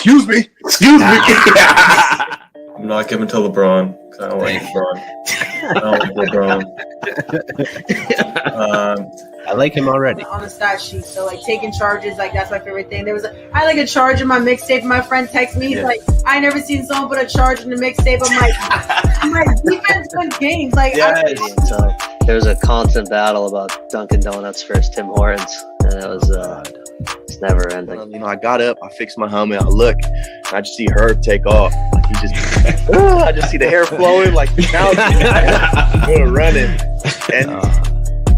Excuse me. I'm not giving to LeBron because I don't like LeBron. I like him already. On the stat sheet, so like taking charges, like that's my favorite thing. I like a charge in my mixtape. My friend texts me, he's like, I never seen someone put a charge in the mixtape. I'm like defense wins games. Like, so there was a constant battle about Dunkin' Donuts versus Tim Hortons, and it was it's never ending. I got up, I fixed my helmet, I look, and I just see Herb take off. Like he just, I just see the hair flowing, like now going running, and.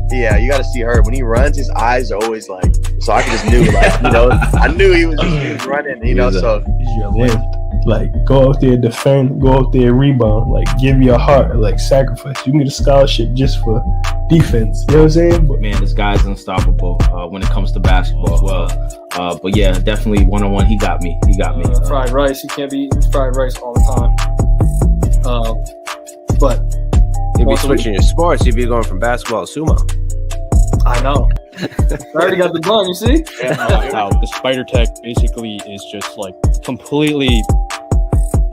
Yeah, you got to see Herb. When he runs, his eyes are always like, so I just knew, like, I knew he was running, so. It's your life. Like, go out there, defend, go out there, rebound, like, give your heart, like, sacrifice. You can get a scholarship just for defense. You know what I'm saying? But, man, this guy's unstoppable when it comes to basketball as well. But yeah, definitely one-on-one, he got me. Fried rice, you can't be eating fried rice all the time. But. You'd be switching your sports. You'd be going from basketball to sumo. I know. I already got the bun, you see? The spider tech basically is just like completely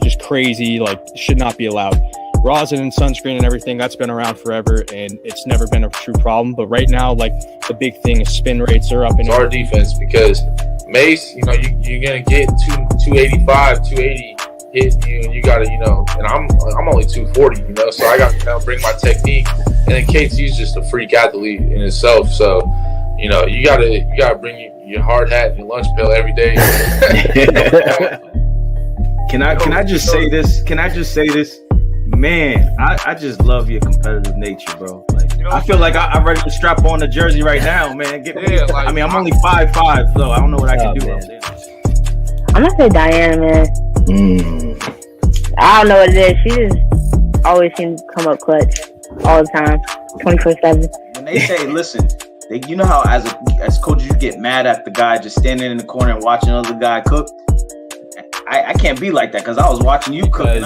just crazy, like should not be allowed. Rosin and sunscreen and everything, that's been around forever and it's never been a true problem. But right now, like the big thing is spin rates are up. It's our defense because Mace, you're going to get 285, 280. Hit you, and you gotta, and I'm only 240, so I gotta bring my technique, and then KT's just a freak athlete in itself, so you gotta bring your hard hat and your lunch pail every day. Can I just say this? Man, I just love your competitive nature, bro. Like, I feel like I'm ready to strap on the jersey right now, man. I'm only 5'5", so I don't know what I can do. I'm gonna say Diana, man. I don't know what it is. She just always seems to come up clutch all the time, 24/7. When they say, listen, you know how as coaches you get mad at the guy just standing in the corner and watching another guy cook. I can't be like that because I was watching you cook.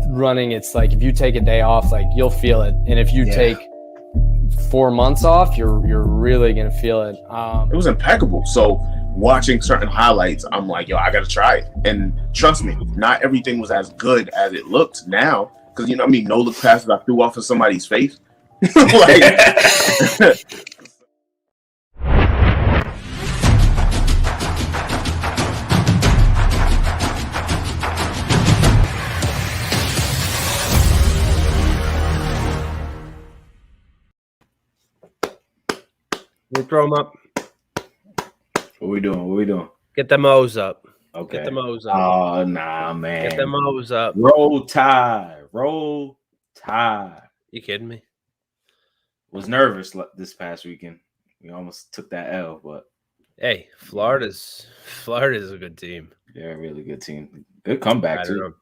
Running, it's like if you take a day off, like you'll feel it, and if you take 4 months off, you're really gonna feel it. It was impeccable. So. Watching certain highlights, I'm like, yo, I gotta try it. And trust me, not everything was as good as it looked now. Because no look passes I threw off of somebody's face. We throw them up. What we doing? Get them O's up. Okay. Get them O's up. Oh, nah, man. Get them O's up. Roll Tide. You kidding me? Was nervous this past weekend. We almost took that L, but hey, Florida's a good team. Yeah, really good team. Good comeback too.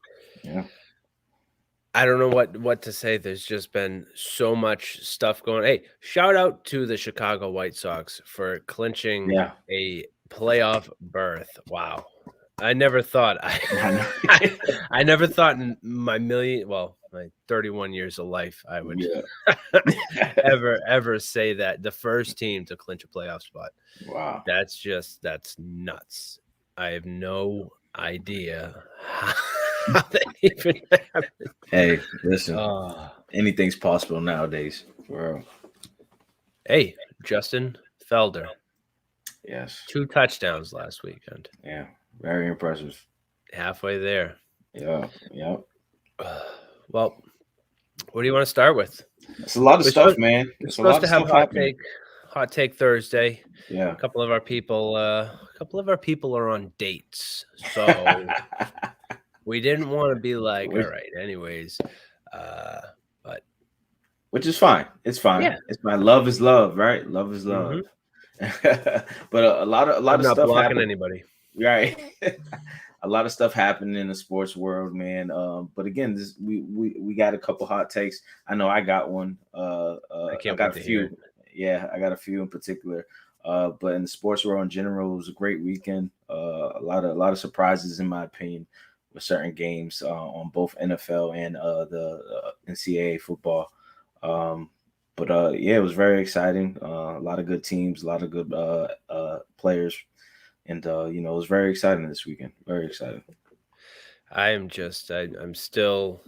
Yeah. I don't know what to say. There's just been so much stuff going. Hey, shout out to the Chicago White Sox for clinching a playoff berth. Wow. I never thought I never thought in my my 31 years of life I would ever say that the first team to clinch a playoff spot. Wow. That's nuts. I have no idea how that even happened. Hey, listen, anything's possible nowadays. For real. Hey, Justin Felder. Yes. 2 touchdowns last weekend. Yeah, very impressive. Halfway there. Yeah. Well, what do you want to start with? It's a lot of stuff, man. We're supposed to have hot take Thursday. Yeah. A couple of our people are on dates. So we didn't want to be like, all right, anyways. But which is fine. It's fine. Yeah. It's fine. Love is love, right? Love is love. Mm-hmm. But a lot of I'm not stuff blocking happened. Anybody. Right. A lot of stuff happened in the sports world, man. But again, we got a couple hot takes. I know I got one. I got a few. Yeah, I got a few in particular. But in the sports world in general, it was a great weekend. A lot of surprises, in my opinion, with certain games on both NFL and the NCAA football. But it was very exciting. A lot of good teams, a lot of good players. And it was very exciting this weekend. Very exciting. I'm still.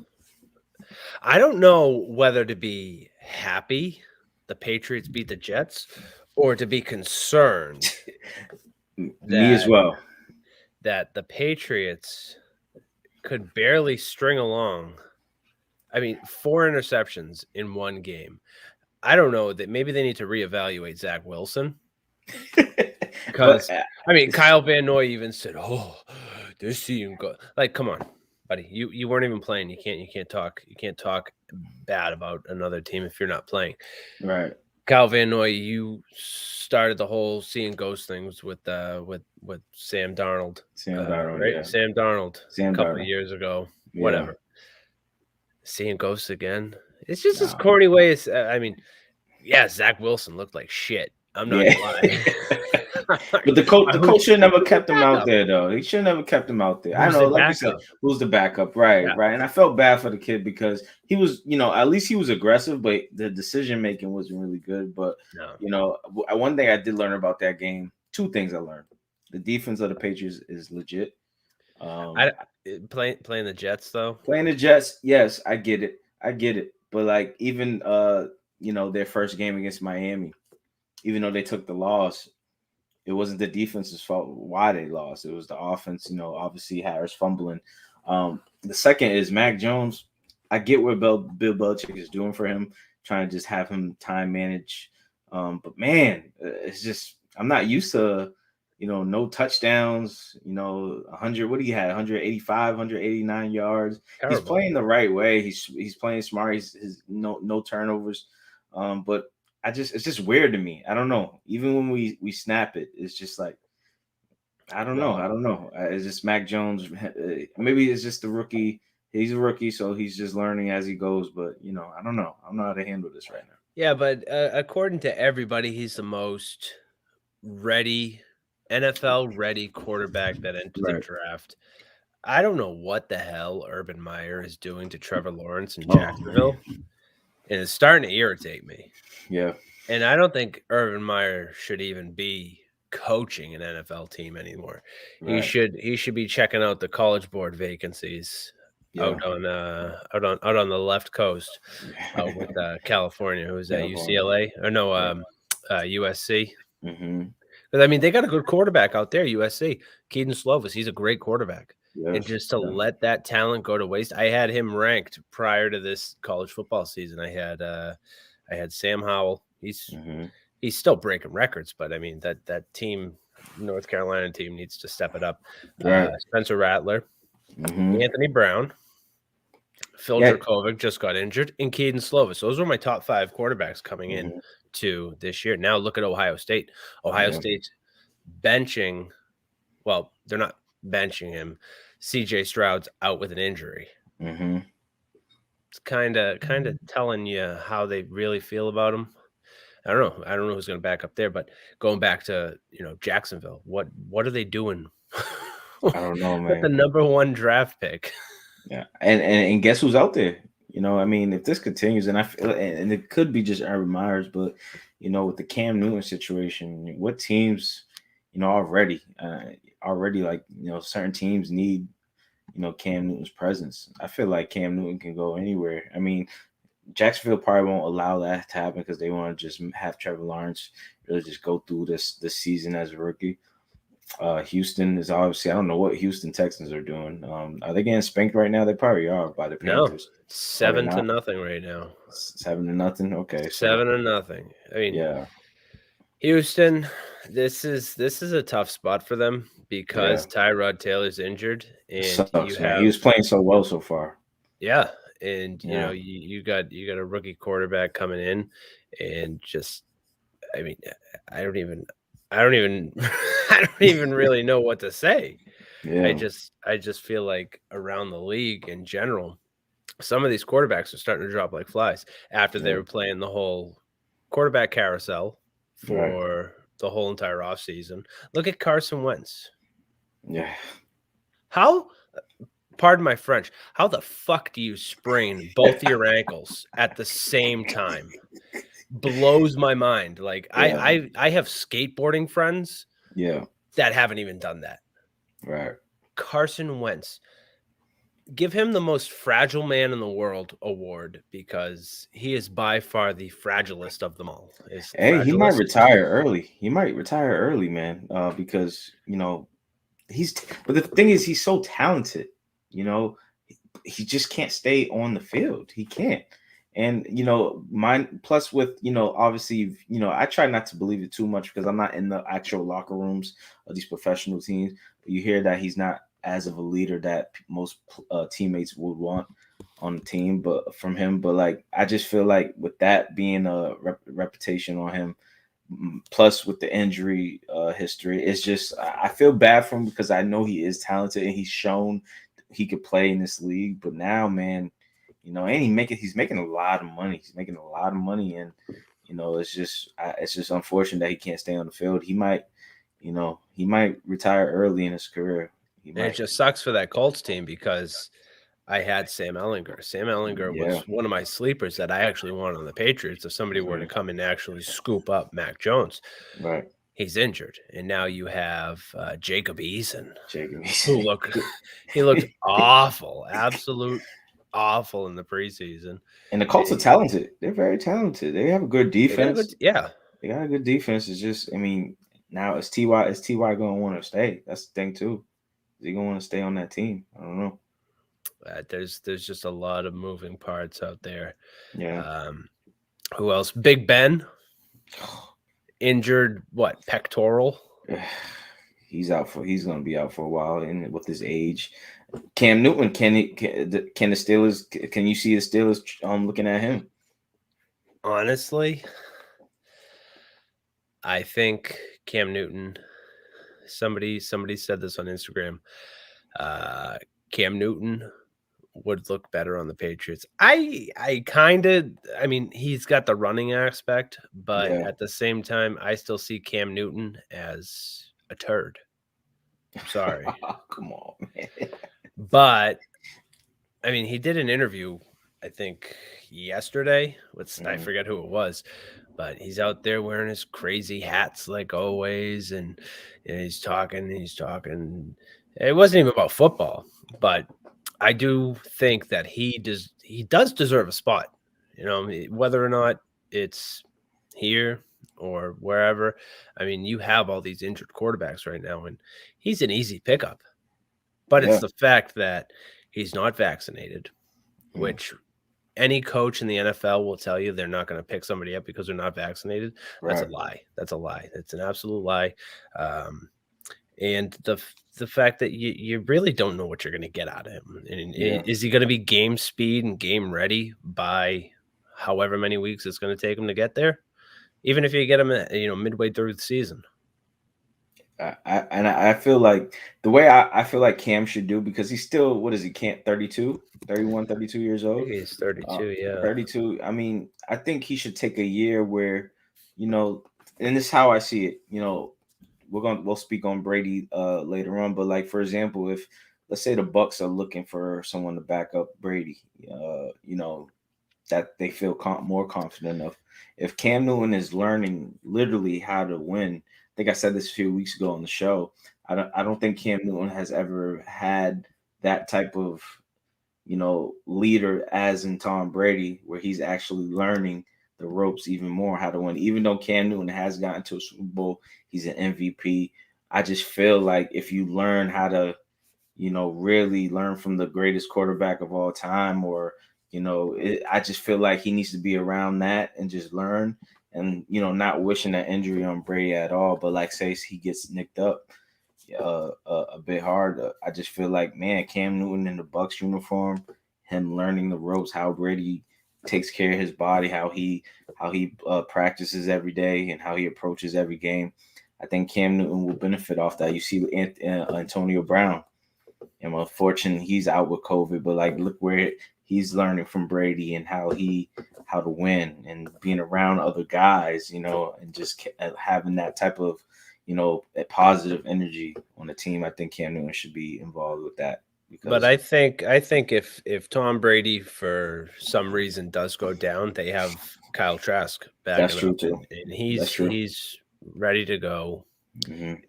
I don't know whether to be happy the Patriots beat the Jets or to be concerned. Me as well. That the Patriots could barely string along. I mean, 4 interceptions in one game. I don't know that maybe they need to reevaluate Zach Wilson. Because I mean, Kyle Van Noy even said, "Oh, this team go like, come on, buddy, you weren't even playing. You can't talk bad about another team if you're not playing." Right. Kyle Van Noy, you started the whole seeing ghost things with Sam Darnold. Right? Yeah. Sam Darnold a couple of years ago. Yeah. Whatever. Seeing ghosts again. It's just this corny way. I mean, yeah, Zach Wilson looked like shit. I'm not gonna lie. But the coach should never kept him out there, though. He should never kept him out there. I know, like you said, who's the backup? Right, right. And I felt bad for the kid because he was, at least he was aggressive, but the decision making wasn't really good. But one thing I did learn about that game, 2 things I learned: the defense of the Patriots is legit. Playing the Jets though. Playing the Jets, yes, I get it. But like even their first game against Miami, even though they took the loss, it wasn't the defense's fault why they lost. It was the offense, obviously Harris fumbling. The second is Mac Jones. I get what Bill Belichick is doing for him, trying to just have him time manage. But man, it's just I'm not used to, no touchdowns, 100, what do you have? 185, 189 yards. Terrible. He's playing the right way. He's playing smart. He's no turnovers. But it's just weird to me. I don't know. Even when we snap it, it's just like, I don't know. It's just Mac Jones. Maybe it's just the rookie. He's a rookie, so he's just learning as he goes. But, I don't know. I don't know how to handle this right now. Yeah, but according to everybody, he's the most ready, NFL-ready quarterback that entered the draft. I don't know what the hell Urban Meyer is doing to Trevor Lawrence in Jacksonville. And it's starting to irritate me. Yeah. And I don't think Urban Meyer should even be coaching an NFL team anymore. Right. He should be checking out the College Board vacancies out on the left coast out with California. Who's that? UCLA? Or no, USC. Mm-hmm. But I mean, they got a good quarterback out there, USC. Keaton Slovis, he's a great quarterback. Yes, and just to let that talent go to waste, I had him ranked prior to this college football season. I had Sam Howell. He's still breaking records, but I mean that team, North Carolina team, needs to step it up. Right. Spencer Rattler, Anthony Brown, Phil Dracovic just got injured, and Keaton Slovis. Those were my top 5 quarterbacks coming in to this year. Now look at Ohio State. Ohio State's benching. Well, they're not benching him. CJ Stroud's out with an injury. Mm-hmm. It's kind of telling you how they really feel about him. I don't know who's going to back up there, but going back to Jacksonville, what are they doing? I don't know, man. The number 1 draft pick. Yeah, and guess who's out there? I mean, if this continues, and and it could be just Urban Myers, but with the Cam Newton situation, what teams, already like certain teams need Cam Newton's presence. I feel like Cam Newton can go anywhere. I mean, Jacksonville probably won't allow that to happen because they want to just have Trevor Lawrence really just go through this season as a rookie. Houston is obviously, I don't know what Houston Texans are doing. Are they getting spanked right now? They probably are by the Panthers. No, 7-0 right now. 7-0. Okay, 7-0. I mean, yeah. Houston, this is a tough spot for them because Tyrod Taylor's injured, and he was playing so well so far. Yeah, and you got a rookie quarterback coming in, and just, I mean, I don't even really know what to say. Yeah. I just feel like around the league in general, some of these quarterbacks are starting to drop like flies after they were playing the whole quarterback carousel for the whole entire offseason. Look at Carson Wentz. Yeah. How, pardon my French, how the fuck do you sprain both your ankles at the same time? Blows my mind. Like I have skateboarding friends that haven't even done that. Right. Carson Wentz. Give him the most fragile man in the world award because he is by far the fragilest of them all. Hey, he might retire early. He might retire early, man, because, but the thing is, he's so talented, he just can't stay on the field. He can't. And, mine plus with, obviously, I try not to believe it too much because I'm not in the actual locker rooms of these professional teams. But you hear that he's not as of a leader that most teammates would want on the team, but from him. But like, I just feel like with that being a reputation on him, plus with the injury history, it's just, I feel bad for him because I know he is talented and he's shown he could play in this league. But now, man, and he's making a lot of money. He's making a lot of money, and it's just unfortunate that he can't stay on the field. He might retire early in his career. And it just sucks for that Colts team because I had Sam Ehlinger. Sam Ehlinger was one of my sleepers that I actually wanted on the Patriots. If somebody were to come and actually scoop up Mac Jones, right? He's injured, and now you have Jacob Eason. Who looked awful, absolute awful in the preseason. And the Colts are talented. They're very talented. They have a good defense. They got a good defense. It's just, now is Ty going to want to stay? That's the thing too. Is he going to want to stay on that team? I don't know. There's just a lot of moving parts out there. Yeah. Who else? Big Ben. Injured, pectoral? He's going to be out for a while, and with his age. Cam Newton, can the Steelers? Can you see the Steelers looking at him? Honestly, I think Cam Newton. Somebody said this on Instagram. Cam Newton would look better on the Patriots. He's got the running aspect, but at the same time, I still see Cam Newton as a turd. I'm sorry. Come on, man. But he did an interview, I think yesterday with I forget who it was, but he's out there wearing his crazy hats like always, and he's talking. It wasn't even about football, but I do think that he does deserve a spot, whether or not it's here or wherever. You have all these injured quarterbacks right now, and he's an easy pickup. But it's the fact that he's not vaccinated, which any coach in the NFL will tell you they're not going to pick somebody up because they're not vaccinated. That's a lie. That's a lie. That's an absolute lie. And the fact that you really don't know what you're going to get out of him. And is he going to be game speed and game ready by however many weeks it's going to take him to get there? Even if you get him, midway through the season. I feel like the way I feel like Cam should do, because he's still, 32 years old. He's 32, 32. I think he should take a year where, and this is how I see it. We'll speak on Brady later on, but like, for example, if let's say the Bucs are looking for someone to back up Brady, that they feel more confident of. If Cam Newton is learning literally how to win, I think I said this a few weeks ago on the show. I don't think Cam Newton has ever had that type of, leader as in Tom Brady, where he's actually learning the ropes even more, how to win. Even though Cam Newton has gotten to a Super Bowl, he's an MVP. I just feel like if you learn how to, really learn from the greatest quarterback of all time, or, I just feel like he needs to be around that and just learn. And, not wishing that injury on Brady at all, but like, say he gets nicked up a bit hard. I just feel like, man, Cam Newton in the Bucs uniform, him learning the ropes, how Brady takes care of his body, how he practices every day, and how he approaches every game. I think Cam Newton will benefit off that. You see Antonio Brown, and unfortunately he's out with COVID, but like, look where he's learning from Brady and how to win and being around other guys, and just having that type of, a positive energy on the team. I think Cam Newton should be involved with that. But I think if Tom Brady for some reason does go down, they have Kyle Trask back. That's true too. And he's ready to go.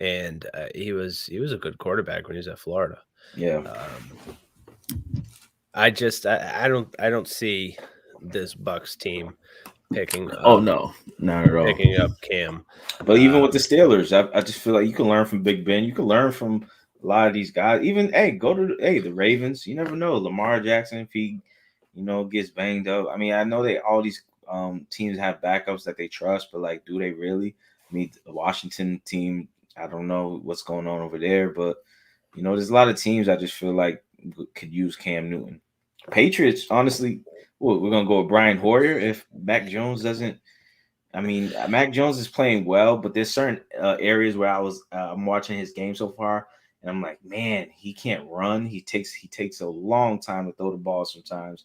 and he was a good quarterback when he was at Florida. Yeah. I don't see this Bucks team picking up. Oh no, not at all. Picking up Cam. But even with the Steelers, I just feel like you can learn from Big Ben. You can learn from a lot of these guys. Even go to the Ravens. You never know. Lamar Jackson, if he gets banged up. I mean, I know all these teams have backups that they trust, but like, do they really? I mean, the Washington team, I don't know what's going on over there, but there's a lot of teams I just feel like could use Cam Newton. Patriots, honestly, we're gonna go with Brian Hoyer if Mac Jones doesn't. I mean, Mac Jones is playing well, but there's certain areas where I'm watching his game so far, and I'm like, man, he can't run. He takes a long time to throw the ball sometimes.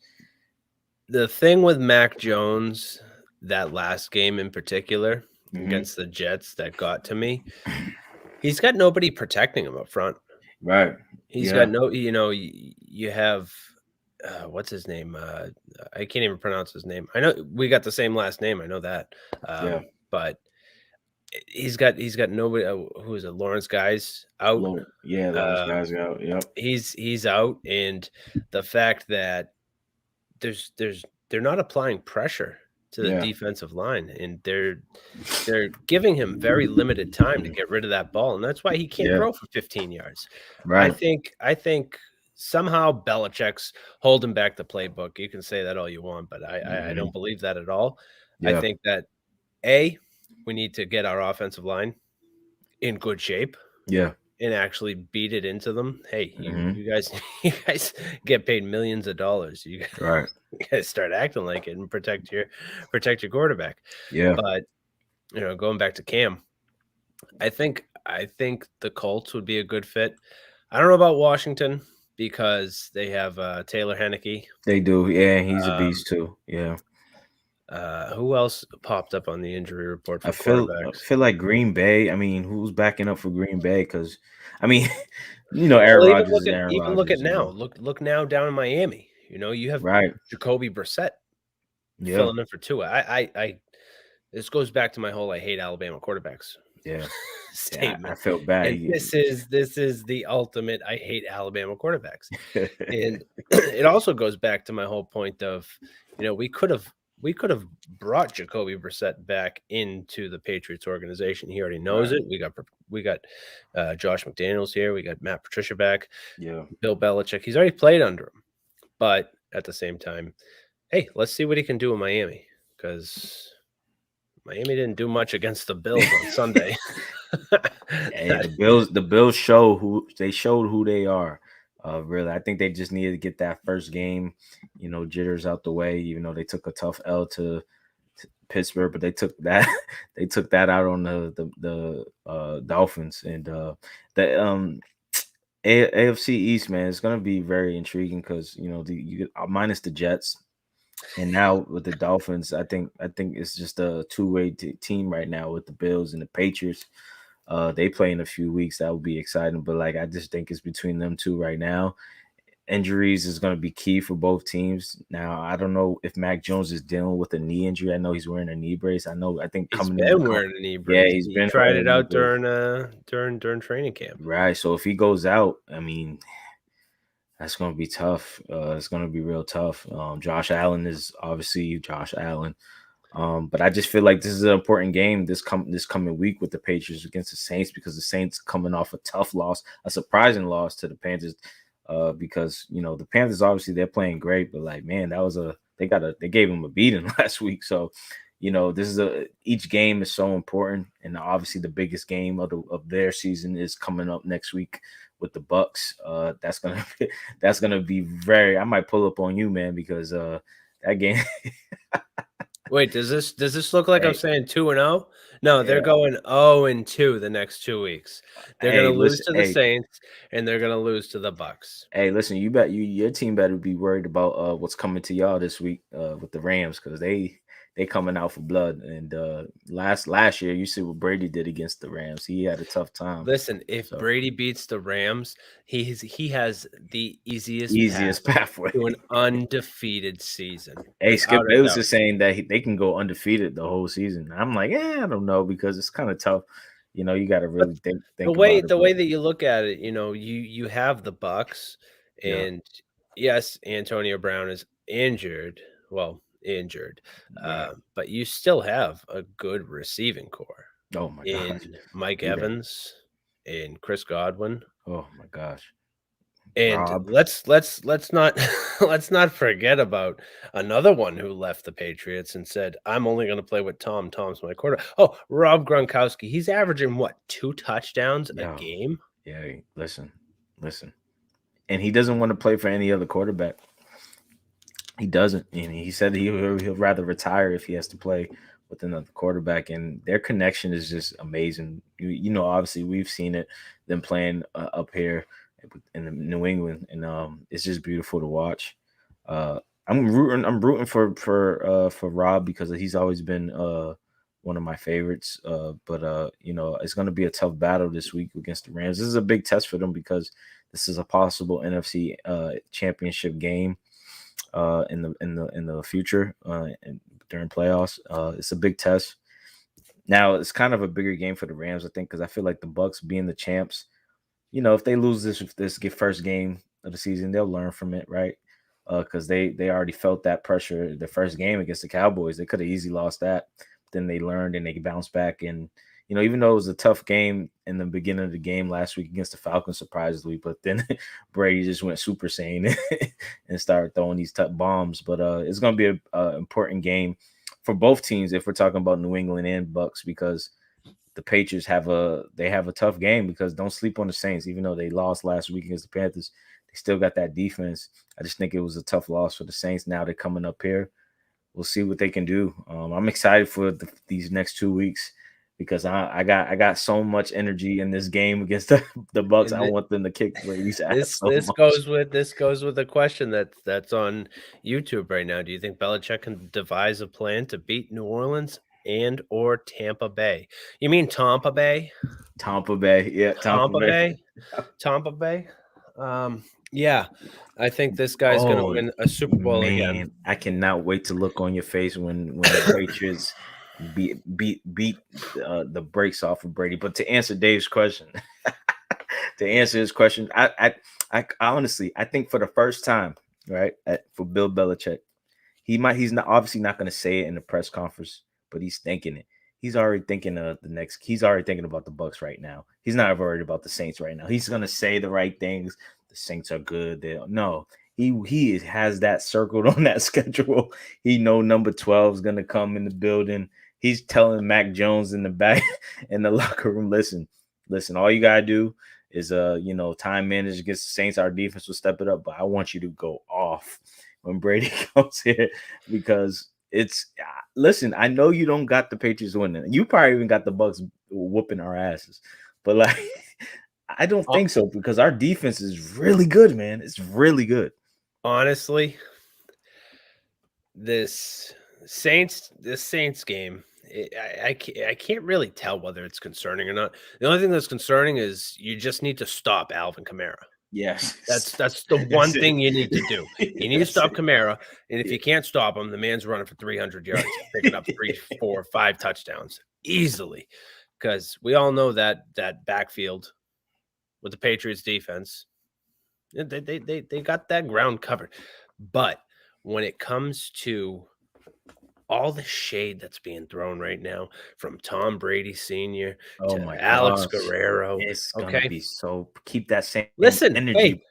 The thing with Mac Jones, that last game in particular against the Jets, that got to me, he's got nobody protecting him up front. Right. He's got no. You have. What's his name? I can't even pronounce his name. I know we got the same last name. I know that. But he's got nobody. Who is it? Lawrence Guy's out. Lawrence Guy's out. Yep. He's out, and the fact that they're not applying pressure to the defensive line, and they're giving him very limited time to get rid of that ball, and that's why he can't throw for 15 yards. Right. I think. Somehow Belichick's holding back the playbook. You can say that all you want, but I don't believe that at all. I think that we need to get our offensive line in good shape. Yeah. And actually beat it into them. Hey, you guys get paid millions of dollars. You guys start acting like it and protect your quarterback. Yeah. But going back to Cam, I think the Colts would be a good fit. I don't know about Washington, because they have Taylor Heineke. They do. Yeah, he's a beast too. Yeah. Who else popped up on the injury report for I feel like Green Bay. I mean, who's backing up for Green Bay? Because, I mean, Aaron Rodgers is Aaron Rodgers. Look at now. Look now down in Miami. You have Jacoby Brissett filling in for Tua. I this goes back to my whole I hate Alabama quarterbacks. Yeah. Statement. Yeah, I felt bad. And this is the ultimate I hate Alabama quarterbacks. And it also goes back to my whole point of, we could have brought Jacoby Brissett back into the Patriots organization. He already knows it. We got Josh McDaniels here. We got Matt Patricia back. Yeah. Bill Belichick. He's already played under him. But at the same time, hey, let's see what he can do in Miami, because Miami didn't do much against the Bills on Sunday. The Bills showed who they are. Really, I think they just needed to get that first game, jitters out the way. Even though they took a tough L to Pittsburgh, but they took that out on the Dolphins. And the AFC East, man, it's gonna be very intriguing because you get minus the Jets. And now with the Dolphins, I think it's just a two-way team right now with the Bills and the Patriots. They play in a few weeks. That would be exciting. But I just think it's between them two right now. Injuries is going to be key for both teams. Now, I don't know if Mac Jones is dealing with a knee injury. I know he's wearing a knee brace. I think coming in, wearing a knee brace. Yeah, he's been tried it out during training camp. Right. So if he goes out, I mean, that's going to be tough. It's going to be real tough. Josh Allen is obviously Josh Allen. But I just feel like this is an important game this coming week with the Patriots against the Saints, because the Saints coming off a tough loss, a surprising loss to the Panthers. Because the Panthers, obviously they're playing great, but man, they gave them a beating last week. So this is each game is so important, and obviously the biggest game of their season is coming up next week with the Bucks. That's gonna be very. I might pull up on you, man, because that game. Wait, does this look like I'm saying 2-0? No, they're going 0-2 the next 2 weeks. They're going to lose to the Saints, and they're going to lose to the Bucks. Hey, listen, your team better be worried about what's coming to y'all this week with the Rams, because they coming out for blood. And last year, you see what Brady did against the Rams. He had a tough time. Listen, if Brady beats the Rams, he has the easiest pathway to an undefeated season. Hey, Skip Bayless is saying that they can go undefeated the whole season. I'm like, I don't know, because it's kind of tough. You know, you got to really think the about way it. the way that you look at it, you know, you have the Bucks, and yes, Antonio Brown is injured. Well, injured, but you still have a good receiving core. Oh my in gosh, Mike Evans, in Chris Godwin. Oh my gosh. And Rob. let's not let's not forget about another one who left the Patriots and said, "I'm only going to play with Tom. Tom's my quarterback." Oh, Rob Gronkowski. He's averaging what, 2 touchdowns a game? Yeah, listen. And he doesn't want to play for any other quarterback. He doesn't. And he said he'll rather retire if he has to play with another quarterback. And their connection is just amazing. You know, obviously we've seen it, them playing up here in New England, and it's just beautiful to watch. I'm rooting for Rob because he's always been one of my favorites. But you know, it's going to be a tough battle this week against the Rams. This is a big test for them because this is a possible NFC championship game in the future and during playoffs. It's a big test. Now it's kind of a bigger game for the Rams, I think, because I feel like the Bucks being the champs, you know, if they lose this first game of the season, they'll learn from it, right? Because they already felt that pressure the first game against the Cowboys. They could have easily lost that. Then they learned and they bounced back. And, you know, even though it was a tough game in the beginning of the game last week against the Falcons, surprisingly, but then Brady just went super sane and started throwing these tough bombs. But it's going to be an important game for both teams if we're talking about New England and Bucks, because the Patriots have a tough game, because don't sleep on the Saints. Even though they lost last week against the Panthers, they still got that defense. I just think it was a tough loss for the Saints. Now they're coming up here. We'll see what they can do. I'm excited for these next 2 weeks because I got so much energy in this game against the Bucks. I want them to kick Brady's ass. This goes with the question that's on YouTube right now. Do you think Belichick can devise a plan to beat New Orleans and or Tampa Bay? You mean Tampa Bay? Tampa Bay, yeah, Tampa Bay. Tampa Bay. Yeah, I think this guy's going to win a Super Bowl again. I cannot wait to look on your face when the Patriots beat the brakes off of Brady. But to answer Dave's question, I honestly, I think for the first time, right, for Bill Belichick, he's not obviously not going to say it in the press conference, but he's thinking it. He's already thinking of he's already thinking about the Bucks right now. He's not worried about the Saints right now. He's going to say the right things. The Saints are good. He has that circled on that schedule. He know number 12 is going to come in the building. He's telling Mac Jones in the back in the locker room, listen, all you got to do is time manage against the Saints. Our defense will step it up, but I want you to go off when Brady comes here, because listen, I know you don't got the Patriots winning. You probably even got the Bucks whooping our asses, but like, I don't think so, because our defense is really good, man. It's really good. Honestly, this Saints game, I can't really tell whether it's concerning or not. The only thing that's concerning is you just need to stop Alvin Kamara. Yes, that's the one thing you need to do. You need to stop Kamara, and if you can't stop him, the man's running for 300 yards, picking up 3, 4, 5 touchdowns easily, because we all know that backfield with the Patriots defense, they got that ground covered. But when it comes to all the shade that's being thrown right now from Tom Brady Sr. to Alex Guerrero, it's gonna be so. Keep that same energy. Hey,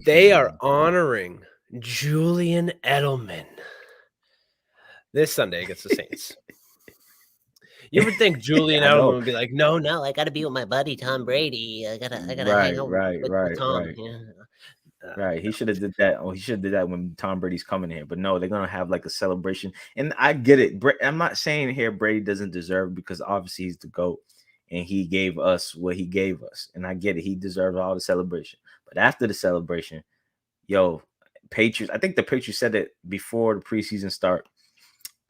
they are honoring Julian Edelman this Sunday against the Saints. You would think Julian Edelman would be like, no, I got to be with my buddy Tom Brady. I gotta hang out with Tom. Right. Yeah. Right. He should have did that. Oh, he should have did that when Tom Brady's coming here. But no, they're gonna have like a celebration. And I get it. I'm not saying here Brady doesn't deserve it, because obviously he's the GOAT and he gave us what he gave us. And I get it. He deserves all the celebration. But after the celebration, Patriots. I think the Patriots said it before the preseason start.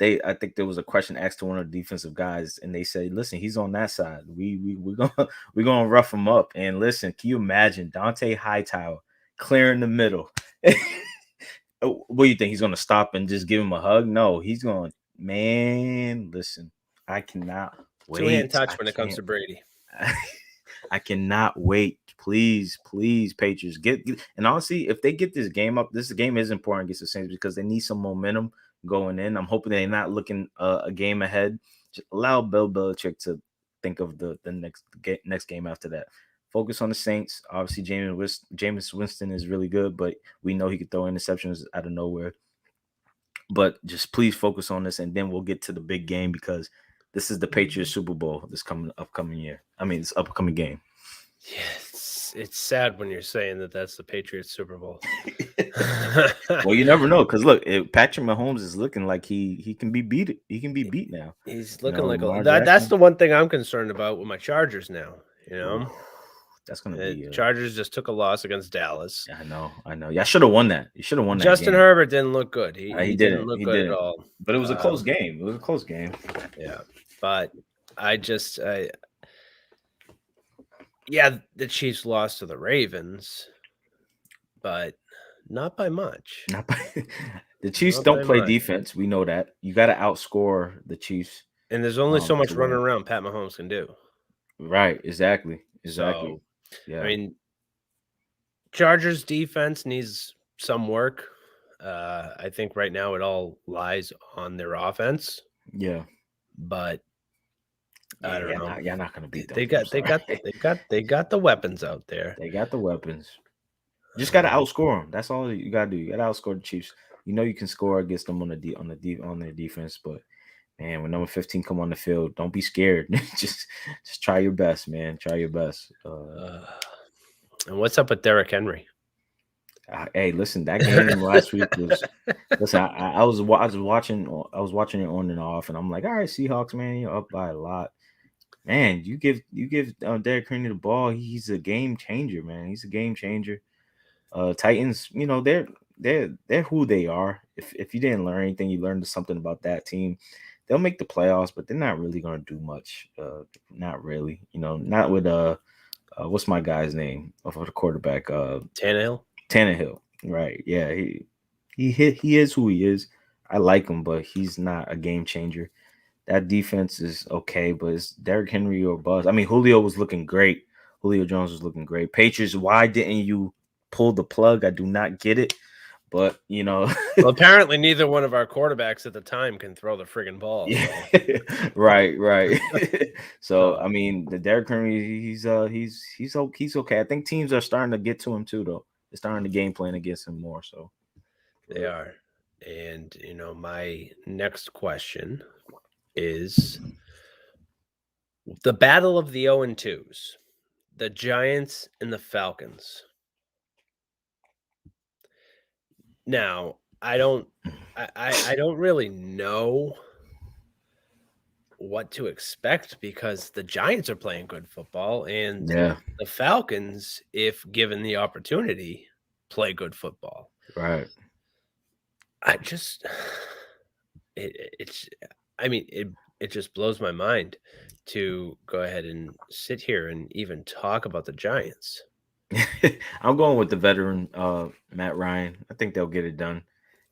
I think there was a question asked to one of the defensive guys, and they said, "Listen, he's on that side. We're gonna rough him up." And listen, can you imagine Dante Hightower clearing the middle? What do you think? He's gonna stop and just give him a hug? No, he's going. Man, listen, I cannot wait. Two-hand touch when it comes to Brady. I cannot wait. Please, Patriots get. And honestly, if they get this game up, this game is important against the Saints because they need some momentum going in. I'm hoping they're not looking a game ahead. Just allow Bill Belichick to think of the next game after that. Focus on the Saints. Obviously, Jameis Winston is really good, but we know he could throw interceptions out of nowhere. But just please focus on this, and then we'll get to the big game because this is the Patriots Super Bowl this upcoming year. I mean, this upcoming game. Yes, it's sad when you're saying that that's the Patriots Super Bowl. Well, you never know because look, Patrick Mahomes is looking like he can be beat. He can be beat now. He's looking like that's the one thing I'm concerned about with my Chargers now. You know, that's gonna be Chargers just took a loss against Dallas. I know. Yeah, I should have won that. You should have won that. Justin Herbert didn't look good. He didn't look good at all. But it was a close game. It was a close game. Yeah, but the Chiefs lost to the Ravens, but not by much. The Chiefs don't play defense. We know that. You got to outscore the Chiefs. And there's only so much running around Pat Mahomes can do. Right. Exactly. So, yeah. I mean, Chargers defense needs some work. I think right now it all lies on their offense. Yeah. But I don't know. You're not going to beat them. They got the weapons out there. They got the weapons. You just got to outscore them. That's all you got to do. You got to outscore the Chiefs. You know you can score against them on their defense, but man, when number 15 come on the field, don't be scared. just try your best, man. Try your best. And what's up with Derrick Henry? Hey, listen, that game last week was. Listen, I was watching it on and off, and I'm like, all right, Seahawks, man, you're up by a lot. Man, you give Derrick Henry the ball, he's a game changer, man. He's a game changer. Titans, you know, they're who they are. If you didn't learn anything, you learned something about that team. They'll make the playoffs, but they're not really going to do much. Not really, you know. Not with what's my guy's name of the quarterback? Tannehill, right? Yeah, he is who he is. I like him, but he's not a game changer. That defense is okay, but it's Derrick Henry or bust. I mean, Julio was looking great. Julio Jones was looking great. Patriots, why didn't you pull the plug? I do not get it. But, you know. Well, apparently neither one of our quarterbacks at the time can throw the friggin' ball. So. Yeah. right. So, I mean, the Derrick Henry, he's okay. I think teams are starting to get to him too, though. They're starting to game plan against him more. So they are. And, you know, my next question is the battle of the 0-2s, the Giants and the Falcons. Now, I don't really know what to expect because the Giants are playing good football and the Falcons, if given the opportunity, play good football. Right. It just blows my mind to go ahead and sit here and even talk about the Giants. I'm going with the veteran Matt Ryan. I think they'll get it done.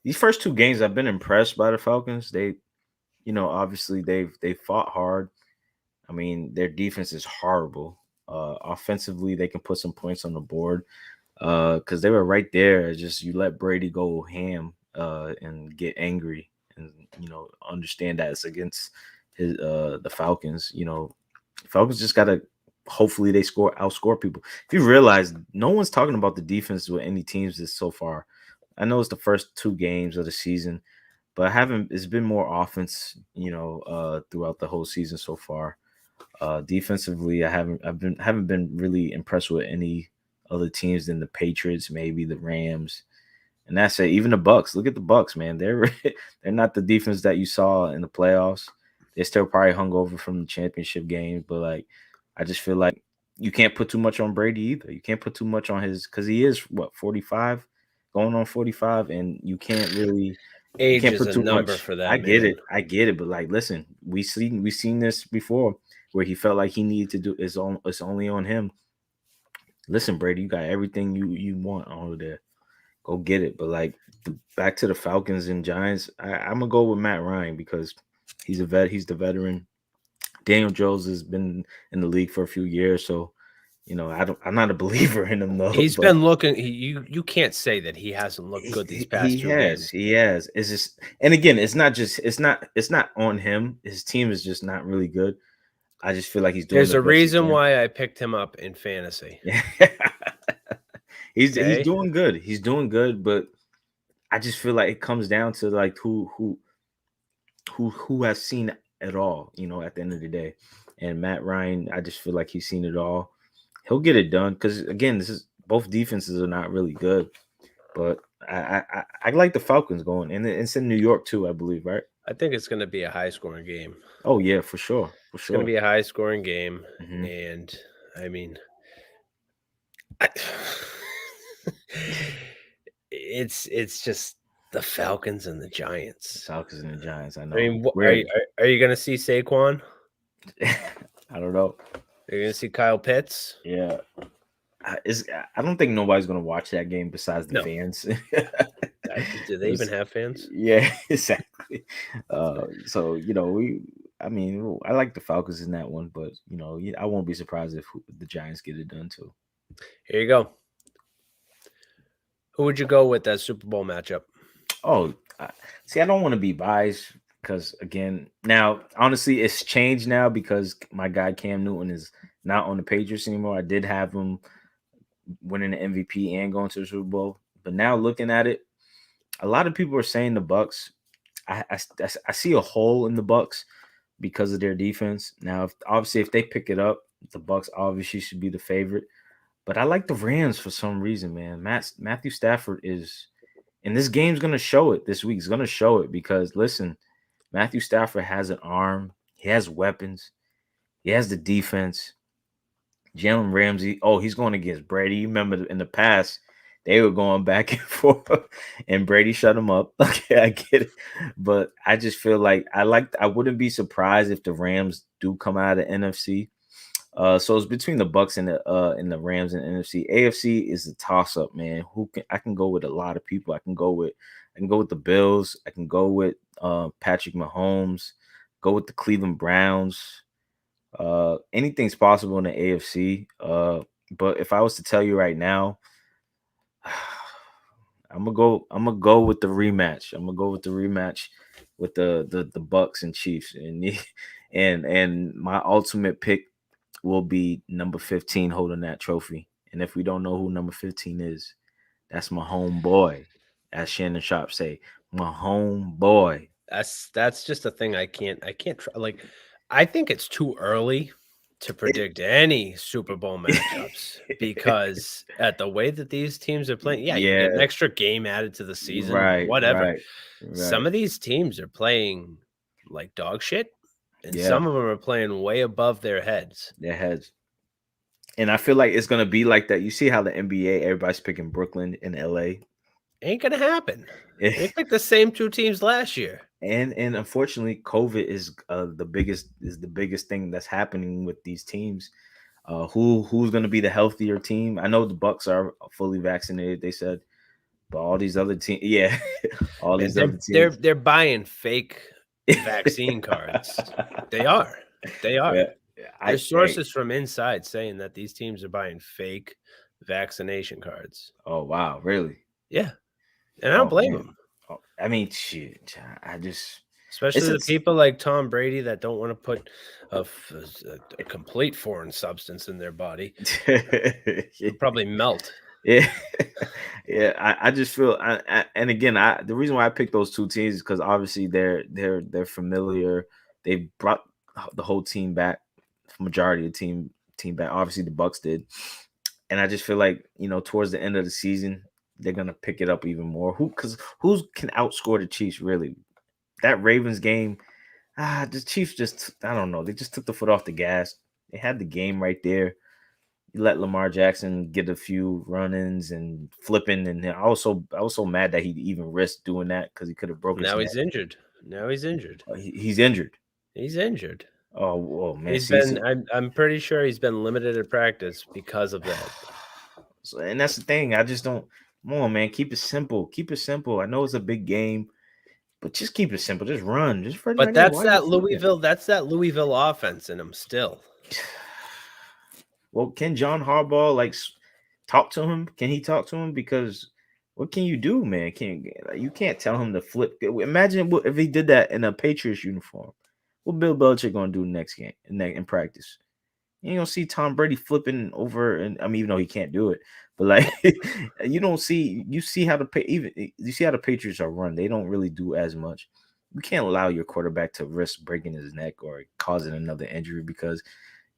These first two games, I've been impressed by the Falcons. They, you know, obviously they fought hard. I mean, their defense is horrible. Offensively, they can put some points on the board because they were right there. Just you let Brady go ham and get angry, and you know understand that it's against the Falcons. You know, Falcons just gotta. Hopefully they outscore people. If you realize, no one's talking about the defense with any teams this so far. I know it's the first two games of the season, but it's been more offense, you know, throughout the whole season so far. Defensively, I haven't been really impressed with any other teams than the Patriots, maybe the Rams, and that's it. Even the Bucks. Look at the Bucks, man. They're not the defense that you saw in the playoffs. They're still probably hungover from the championship game, but like. I just feel like you can't put too much on Brady either. You can't put too much on his because he is 45, going on 45, and you can't really age is a number for that. I get it, but like, listen, we've seen this before where he felt like he needed to do it's only on him. Listen, Brady, you got everything you want over there. Go get it. But like back to the Falcons and Giants, I'm gonna go with Matt Ryan because he's a vet. He's the veteran. Daniel Jones has been in the league for a few years, so I'm not a believer in him though. He's been looking. You can't say that he hasn't looked good these past two games. He has. It's just, and again, it's not on him. His team is just not really good. I just feel like he's doing. There's a reason why I picked him up in fantasy. He's doing good. He's doing good, but I just feel like it comes down to like who has seen it all, at the end of the day. And Matt Ryan, I just feel like he's seen it all. He'll get it done because again, both defenses are not really good. But I like the Falcons going, and it's in New York too, I believe, right? I think it's going to be a high-scoring game. Oh yeah, for sure. It's going to be a high-scoring game, and I mean, it's just the Falcons and the Giants. I know. I mean, are you going to see Saquon? I don't know. Are you going to see Kyle Pitts? Yeah. I don't think nobody's going to watch that game besides the fans. Do they even have fans? Yeah, exactly. So, I like the Falcons in that one, but, I won't be surprised if the Giants get it done too. Here you go. Who would you go with that Super Bowl matchup? Oh, see, I don't want to be biased because, again, now, honestly, it's changed now because my guy Cam Newton is not on the Patriots anymore. I did have him winning the MVP and going to the Super Bowl. But now looking at it, a lot of people are saying the Bucs. I see a hole in the Bucs because of their defense. Now, obviously, if they pick it up, the Bucs obviously should be the favorite. But I like the Rams for some reason, man. Matthew Stafford is, and this game's going to show it this week. It's going to show it because, listen, Matthew Stafford has an arm. He has weapons. He has the defense. Jalen Ramsey, he's going against Brady. You remember in the past, they were going back and forth, and Brady shut him up. Okay, I get it. But I just feel like I wouldn't be surprised if the Rams do come out of the NFC. So it's between the Bucs and the Rams and the NFC. AFC is a toss-up, man. I can go with a lot of people. I can go with the Bills. I can go with Patrick Mahomes. Go with the Cleveland Browns. Anything's possible in the AFC. But if I was to tell you right now, I'm gonna go with the rematch. I'm gonna go with the rematch with the Bucs and Chiefs, and my ultimate pick will be number 15 holding that trophy. And if we don't know who number 15 is, that's my homeboy, as Shannon Sharp say, my homeboy. That's just a thing I can't like. I think it's too early to predict any Super Bowl matchups because at the way that these teams are playing, you get an extra game added to the season, whatever. Right. Some of these teams are playing like dog shit, and some of them are playing way above their heads. And I feel like it's going to be like that. You see how the NBA, everybody's picking Brooklyn and LA. Ain't going to happen. They picked the same two teams last year. And unfortunately, COVID is the biggest thing that's happening with these teams. Who's going to be the healthier team? I know the Bucs are fully vaccinated, they said, but all these other teams, all these other teams, they're buying fake vaccine cards. They are. Yeah. There's sources from inside saying that these teams are buying fake vaccination cards. Oh wow, really? Yeah, and I don't blame them. I mean, shit. Especially the people like Tom Brady that don't want to put a complete foreign substance in their body. It'll probably melt. Yeah. I just feel, and again, the reason why I picked those two teams is because obviously they're familiar. They brought the whole team back, majority of the team back. Obviously, the Bucs did, and I just feel like towards the end of the season, they're gonna pick it up even more. Who can outscore the Chiefs really? That Ravens game, the Chiefs just, I don't know. They just took the foot off the gas. They had the game right there. You let Lamar Jackson get a few run-ins and flipping, and I was so mad that he even risked doing that because he could have broken. Now he's injured. He's injured. He's injured. Oh man, he's been. I'm pretty sure he's been limited at practice because of that. So, and that's the thing. I just don't. Come on, man. Keep it simple. I know it's a big game, But just keep it simple. Just run. Just run. But that's that Louisville. That's that Louisville offense in him still. Well, can John Harbaugh talk to him? Can he talk to him? Because what can you do, man? You can't tell him to flip. Imagine if he did that in a Patriots uniform. What Bill Belichick gonna do next game in practice? You ain't gonna see Tom Brady flipping over, and I mean, even though he can't do it, but you see how the Patriots are run. They don't really do as much. You can't allow your quarterback to risk breaking his neck or causing another injury because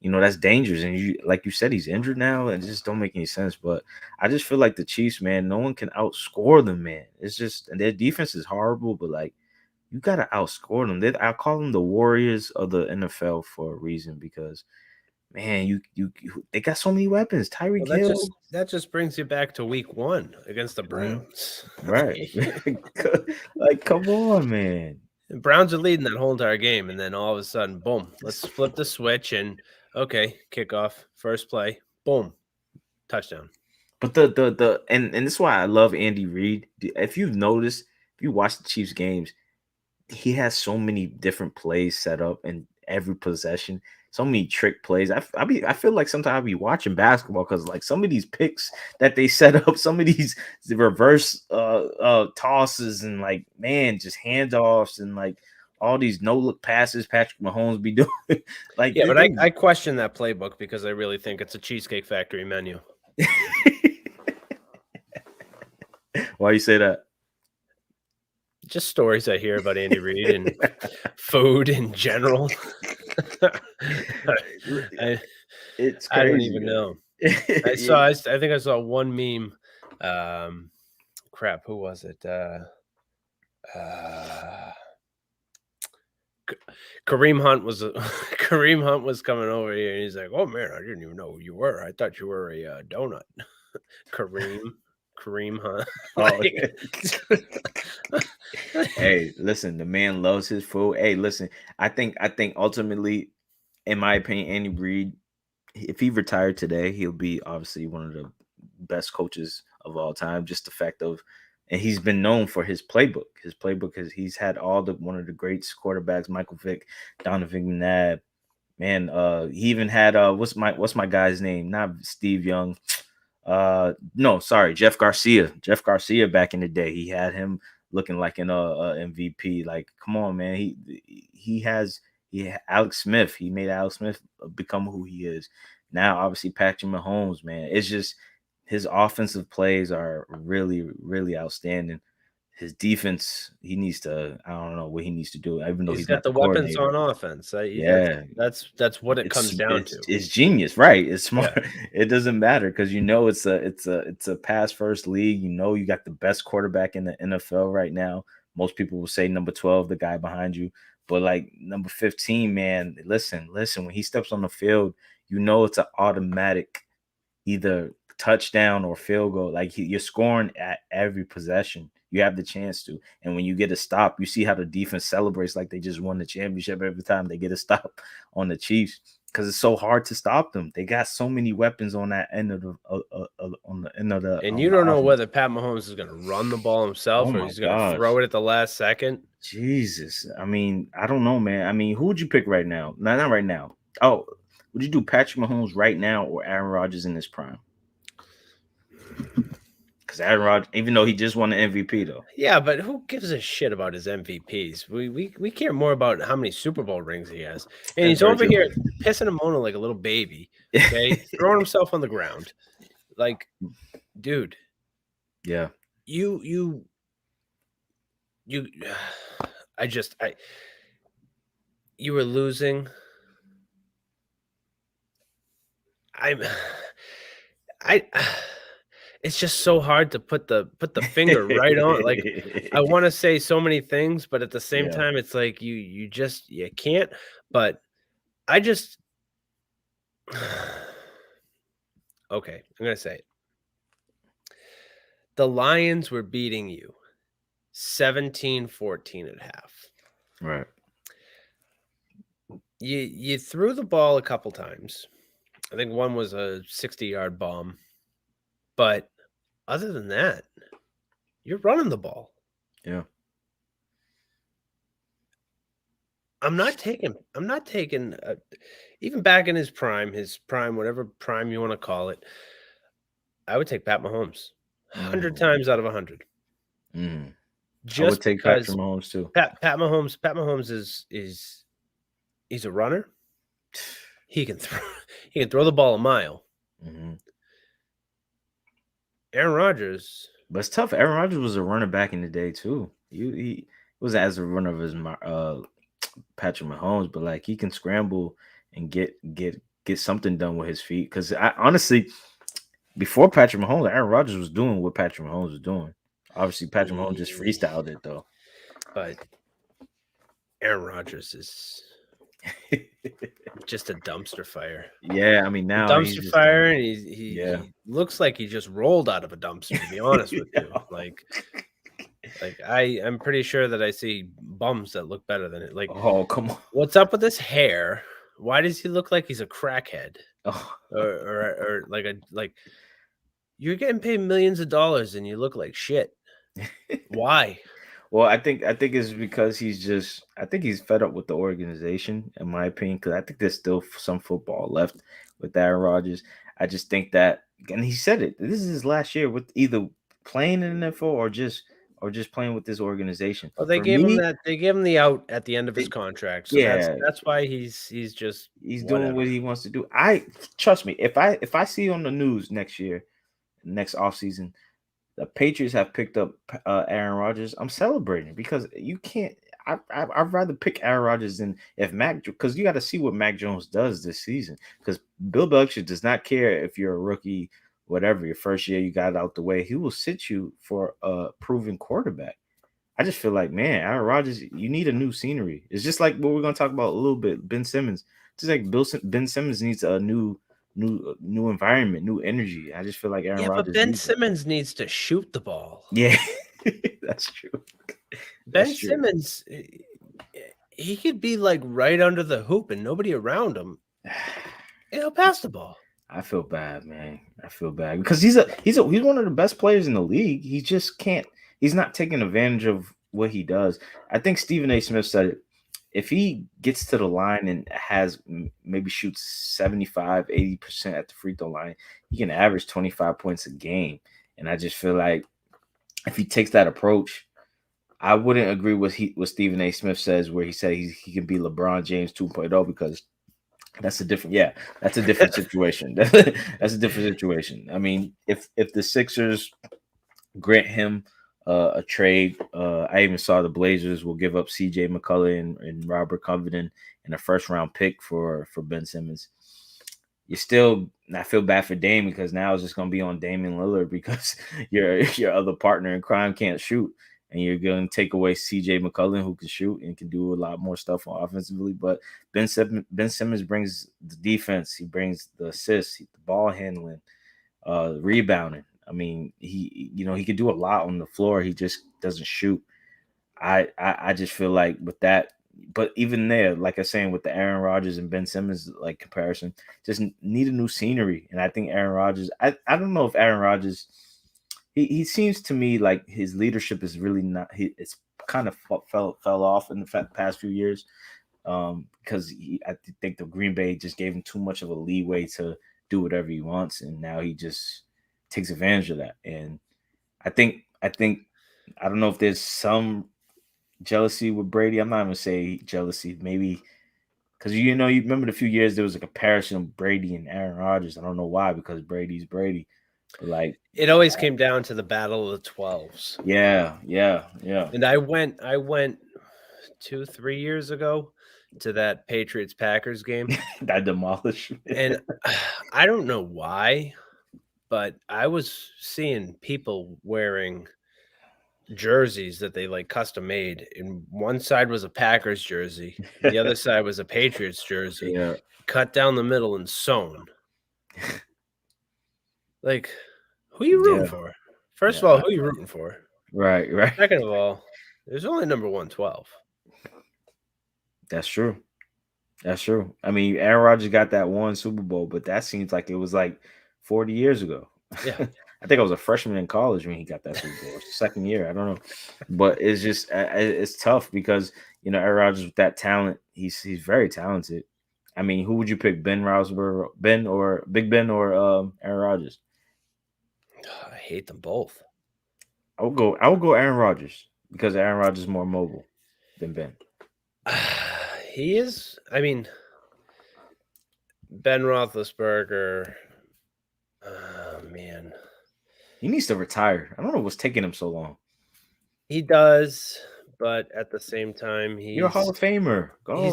that's dangerous. And like you said, he's injured now, and it just don't make any sense. But I just feel like the Chiefs, man, no one can outscore them, man. It's just, and their defense is horrible, but you gotta outscore them. I call them the Warriors of the NFL for a reason because, man, they got so many weapons. Tyreek Hill. That just brings you back to week 1 against the Browns. Right. Come on, man. The Browns are leading that whole entire game, and then all of a sudden, boom, let's flip the switch and okay, kickoff, first play, boom, touchdown. But and this is why I love Andy Reid. If you've noticed, if you watch the Chiefs games, he has so many different plays set up in every possession. So many trick plays. I feel like sometimes I'll be watching basketball because some of these picks that they set up, some of these reverse tosses and just handoffs and all these no look passes Patrick Mahomes be doing. But I question that playbook because I really think it's a Cheesecake Factory menu. Why you say that? Just stories I hear about Andy Reid and food in general. It's crazy, I don't even know. I think I saw one meme. Crap, who was it? Kareem Hunt was coming over here, and he's like, "Oh man, I didn't even know who you were. I thought you were a donut." Kareem Hunt. Hey, listen, the man loves his food. Hey, listen, I think ultimately, in my opinion, Andy Reid, if he retired today, he'll be obviously one of the best coaches of all time. Just the fact of, and he's been known for his playbook. His playbook is he's had one of the greats quarterbacks, Michael Vick, Donovan McNabb. Man, he even had what's my guy's name? Not Steve Young. No, sorry, Jeff Garcia. Jeff Garcia back in the day, he had him looking like an MVP. Come on, man. He had Alex Smith. He made Alex Smith become who he is now. Obviously, Patrick Mahomes, man. It's just his offensive plays are really, really outstanding. His defense, he needs to. I don't know what he needs to do. Even though he's got the weapons on offense. That's what it comes down to. It's genius, right? It's smart. Yeah. It doesn't matter because it's a pass first league. You got the best quarterback in the NFL right now. Most people will say number 12, the guy behind you, but number 15, man. Listen. When he steps on the field, it's an automatic either touchdown or field goal. You're scoring at every possession. You have the chance to. And when you get a stop, you see how the defense celebrates like they just won the championship every time they get a stop on the Chiefs because it's so hard to stop them. They got so many weapons on that end of the And you don't know whether Pat Mahomes is going to run the ball himself or he's going to throw it at the last second. Jesus. I mean, I don't know, man. I mean, who would you pick right now? No, not right now. Oh, would you do Patrick Mahomes right now or Aaron Rodgers in his prime? Because Aaron Rodgers, even though he just won the MVP, though. Yeah, but who gives a shit about his MVPs? We care more about how many Super Bowl rings he has. And he's over here pissing and moaning like a little baby, okay? Throwing himself on the ground. Dude. Yeah. You were losing. It's just so hard to put the finger right on. I want to say so many things, but at the same time, it's you can't. But I just okay. I'm gonna say it. The Lions were beating you 17-14 at half. Right. You threw the ball a couple times. I think one was a 60-yard bomb. But other than that, you're running the ball. Yeah. I'm not taking even back in his prime, whatever prime you want to call it. I would take Pat Mahomes 100 times out of 100. I would take Patrick Mahomes too. Pat Mahomes is he's a runner. He can throw the ball a mile. Aaron Rodgers, but it's tough. Aaron Rodgers was a runner back in the day too. He was as a runner of his Patrick Mahomes, but like he can scramble and get something done with his feet. Because I honestly, before Patrick Mahomes, Aaron Rodgers was doing what Patrick Mahomes was doing. Obviously, Patrick Mahomes just freestyled it though. But Aaron Rodgers is just a dumpster fire. Yeah, I mean now dumpster fire, and he looks like he just rolled out of a dumpster. To be honest with you, like I'm pretty sure that I see bums that look better than it. Like, oh come on, what's up with this hair? Why does he look like he's a crackhead? Or like you're getting paid millions of dollars and you look like shit. Why? Well, I think it's because he's fed up with the organization, in my opinion, because I think there's still some football left with Aaron Rodgers. I just think that, and he said it, this is his last year with either playing in the NFL or just playing with this organization. Well, they gave him the out at the end of his contract. So that's why he's doing what he wants to do. Trust me, if I see on the news next offseason, the Patriots have picked up Aaron Rodgers, I'm celebrating, because you can't. I'd rather pick Aaron Rodgers than if because you got to see what Mac Jones does this season. Because Bill Belichick does not care if you're a rookie, whatever, your first year you got it out the way. He will sit you for a proven quarterback. I just feel like, man, Aaron Rodgers, you need a new scenery. It's just like what we're going to talk about a little bit, Ben Simmons. Just like Ben Simmons needs a new environment, new energy. I just feel like Aaron Rodgers. But Ben Simmons needs to shoot the ball. Yeah, that's true. Ben Simmons, he could be like right under the hoop and nobody around him. He'll pass the ball. I feel bad, man. I feel bad because he's one of the best players in the league. He just can't. He's not taking advantage of what he does. I think Stephen A. Smith said it. If he gets to the line and maybe shoots 75, 80% at the free throw line, he can average 25 points a game. And I just feel like if he takes that approach, I wouldn't agree with what Stephen A. Smith says, where he said he can be LeBron James 2.0, because that's a different situation. That's a different situation. I mean, if the Sixers grant him a trade, I even saw the Blazers will give up C.J. McCollum and Robert Covington and a first-round pick for Ben Simmons. I feel bad for Dame, because now it's just going to be on Damian Lillard, because your other partner in crime can't shoot, and you're going to take away C.J. McCollum, who can shoot and can do a lot more stuff offensively. But Ben Simmons brings the defense, he brings the assists, the ball handling, rebounding. I mean, he could do a lot on the floor. He just doesn't shoot. I just feel like with that, but even there, like I was saying, with the Aaron Rodgers and Ben Simmons like comparison, just need a new scenery. And I think Aaron Rodgers, I don't know if Aaron Rodgers, he seems to me like his leadership is really not. It's kind of fell off in the past few years, because I think the Green Bay just gave him too much of a leeway to do whatever he wants, and now he just takes advantage of that. And I think I don't know if there's some jealousy with Brady. I'm not gonna say jealousy, maybe because you remember the few years there was a comparison of Brady and Aaron Rodgers. I don't know why, because Brady's Brady. But like, it always came down to the battle of the 12s. Yeah. And I went 2-3 years ago to that Patriots Packers game. That demolished. And I don't know why, but I was seeing people wearing jerseys that they like custom made, and one side was a Packers jersey, the other side was a Patriots jersey, cut down the middle and sewn. Like, who you rooting for? First of all, who you rooting for? Right. Second of all, there's only number 112. That's true. I mean, Aaron Rodgers got that one Super Bowl, but that seems like it was like 40 years ago. Yeah. I think I was a freshman in college when he got that Super Bowl. Second year, I don't know, but it's just it's tough because Aaron Rodgers with that talent, he's very talented. I mean, who would you pick, Big Ben or Aaron Rodgers? I hate them both. I would go Aaron Rodgers because Aaron Rodgers is more mobile than Ben. He is. I mean, Ben Roethlisberger. Oh man, he needs to retire. I don't know what's taking him so long. He does, but at the same time, you're a Hall of Famer. Go.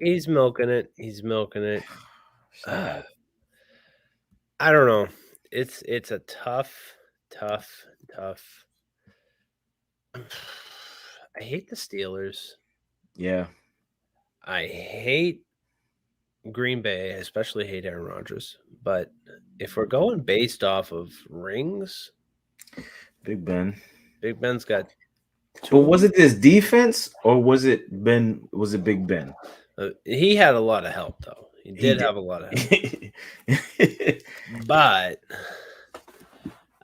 He's milking it. He's milking it. I don't know. It's a tough. I hate the Steelers. Yeah. I hate Green Bay. I especially hate Aaron Rodgers. But if we're going based off of rings, Big Ben's got. But was it this defense or was it Ben? Was it Big Ben? He had a lot of help, though. He did have a lot of help. But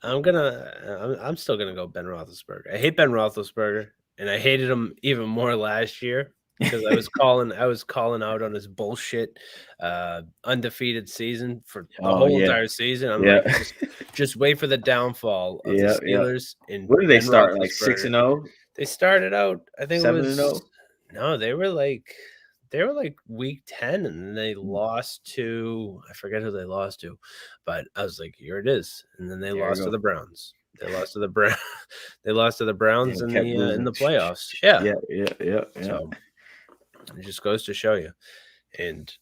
I'm still gonna go Ben Roethlisberger. I hate Ben Roethlisberger, and I hated him even more last year because I was calling out on his bullshit undefeated season for the whole entire season. I'm like, just wait for the downfall of the Steelers. And what did they start, like 6-0? They started out, I think 7-0. No, they were like week 10, and then they lost to, I forget who they lost to, but I was like, here it is. And then they lost to the Browns. They lost to the Browns. They lost to the Browns in the playoffs. Yeah. So it just goes to show you. And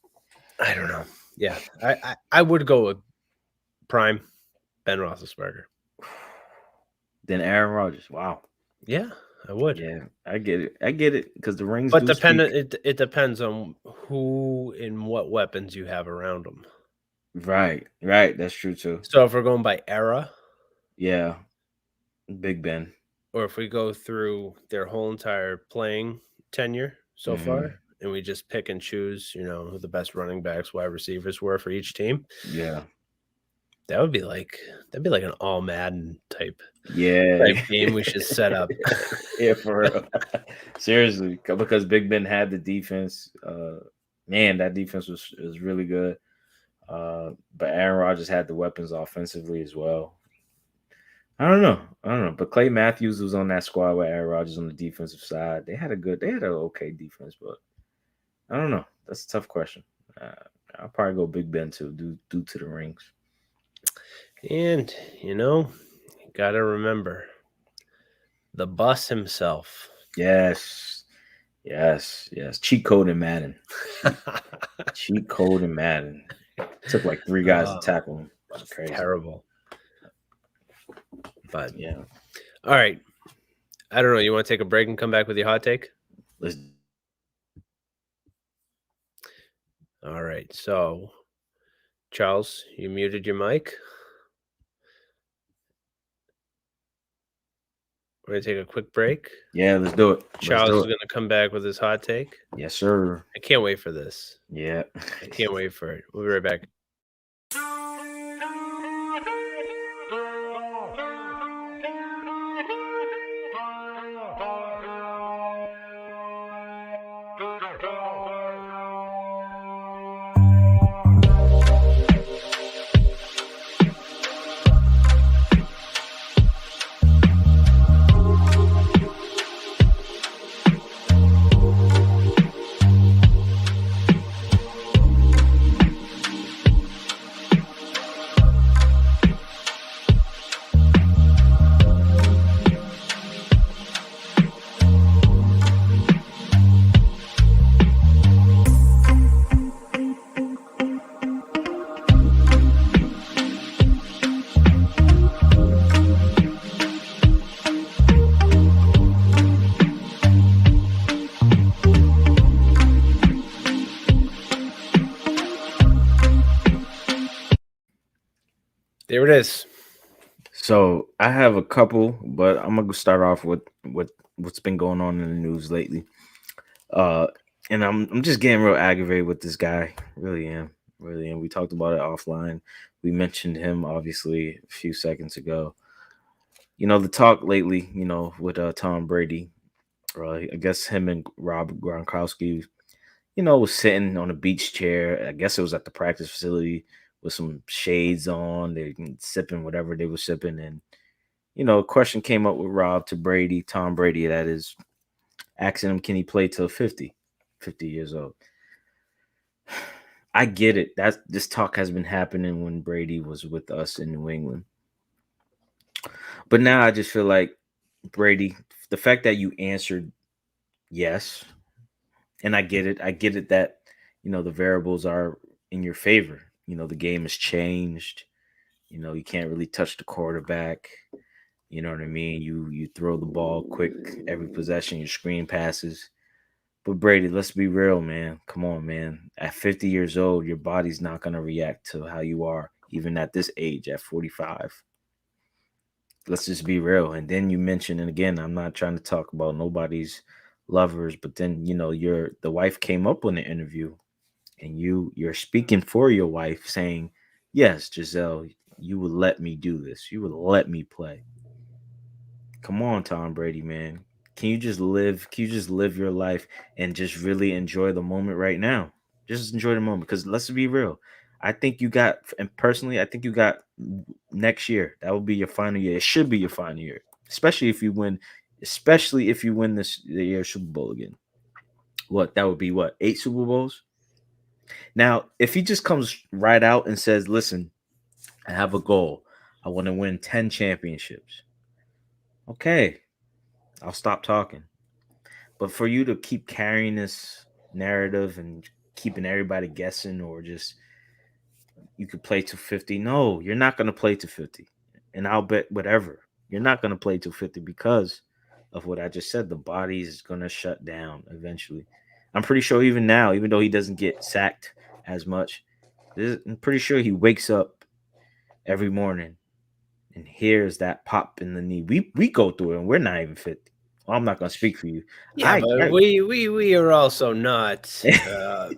I don't know. Yeah. I would go with prime Ben Roethlisberger. Then Aaron Rodgers. Wow. Yeah, I would. Yeah, I get it because the rings. But it depends on who and what weapons you have around them. Right. That's true too. So if we're going by era, yeah, Big Ben. Or if we go through their whole entire playing tenure so far, and we just pick and choose, who the best running backs, wide receivers were for each team. Yeah. That'd be like an all Madden type game we should set up. Yeah, for real. Seriously, because Big Ben had the defense. Man, that defense was really good. But Aaron Rodgers had the weapons offensively as well. I don't know. But Clay Matthews was on that squad with Aaron Rodgers on the defensive side. They had an okay defense, but I don't know. That's a tough question. I'll probably go Big Ben too, due to the rings. And, you got to remember the boss himself. Yes. Cheat code in Madden. Cheat code in Madden. Took like 3 guys to tackle him. That's crazy. Terrible. But, yeah. All right. I don't know. You want to take a break and come back with your hot take? All right. So, Charles, you muted your mic. We're going to take a quick break. Yeah, let's do it. Charles is going to come back with his hot take. Yes, sir. I can't wait for this. Yeah. I can't wait for it. We'll be right back. There it is. So I have a couple, but I'm gonna start off with what's been going on in the news lately. And I'm just getting real aggravated with this guy. Really am. really. And we talked about it offline. We mentioned him obviously a few seconds ago. The talk lately, with Tom Brady, I guess him and Rob Gronkowski, was sitting on a beach chair. I guess it was at the practice facility with some shades on. They sipping whatever they were sipping, and a question came up with Rob to Brady, Tom Brady, that is, asking him, can he play till 50 years old? I get it. This talk has been happening when Brady was with us in New England. But now I just feel like, Brady, the fact that you answered yes, and I get it. I get it that, the variables are in your favor. The game has changed. You can't really touch the quarterback. You know what I mean? You throw the ball quick every possession, your screen passes. But Brady, let's be real, man. Come on, man. At 50 years old, your body's not going to react to how you are, even at this age, at 45. Let's just be real. And then you mentioned, and again, I'm not trying to talk about nobody's lovers, but then, the wife came up on the interview, and you're speaking for your wife saying, yes, Giselle, you would let me do this. You would let me play. Come on, Tom Brady, man. Can you just live your life and just really enjoy the moment right now? Just enjoy the moment, because let's be real. I think you got next year. That will be your final year. It should be your final year, especially if you win the year Super Bowl again. That would be 8 Super Bowls? Now, if he just comes right out and says, listen, I have a goal. I want to win 10 championships. Okay, I'll stop talking. But for you to keep carrying this narrative and keeping everybody guessing, or just you could play to 50. No, you're not going to play to 50. And I'll bet whatever. You're not going to play to 50 because of what I just said. The body is going to shut down eventually. I'm pretty sure even now, even though he doesn't get sacked as much, I'm pretty sure he wakes up every morning and hears that pop in the knee. We go through it, and we're not even 50. Well, I'm not going to speak for you. Yeah, but we are also not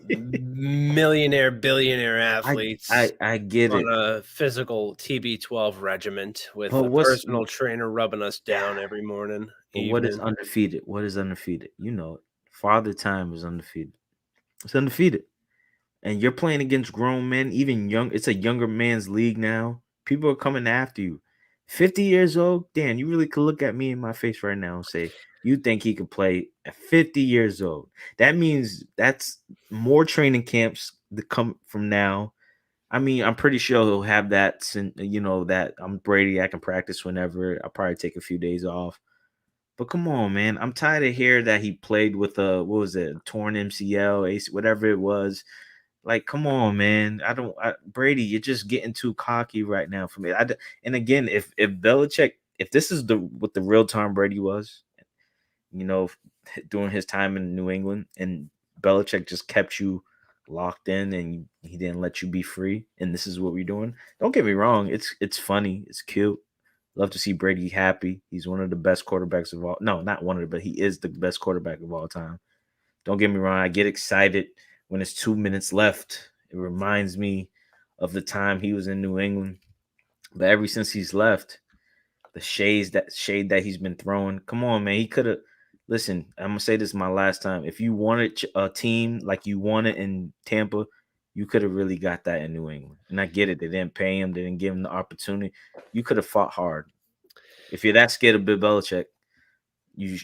millionaire, billionaire athletes. I get on it. A physical TB12 regiment with a personal trainer rubbing us down every morning. What is undefeated? What is undefeated? Father Time is undefeated. It's undefeated. And you're playing against grown men, even young. It's a younger man's league now. People are coming after you. 50 years old, Dan, you really could look at me in my face right now and say, you think he could play at 50 years old? That means that's more training camps that come from now. I mean, I'm pretty sure he'll have that, that I'm Brady, I can practice whenever. I'll probably take a few days off. But come on, man. I'm tired of hearing that he played with a torn MCL, AC, whatever it was. Like, come on, man. Brady, you're just getting too cocky right now for me. And again, if Belichick, if this is what the real Tom Brady was, during his time in New England, and Belichick just kept you locked in and he didn't let you be free, and this is what we're doing. Don't get me wrong. It's funny. It's cute. Love to see Brady happy. He's one of the best quarterbacks of all. No, not one of the, but he is the best quarterback of all time. Don't get me wrong. I get excited when it's 2 minutes left. It reminds me of the time he was in New England. But ever since he's left, the shade that he's been throwing. Come on, man. He could have. Listen, I'm gonna say this my last time. If you wanted a team like you wanted in Tampa, you could have really got that in New England. And I get it. They didn't pay him. They didn't give him the opportunity. You could have fought hard. If you're that scared of Bill Belichick, you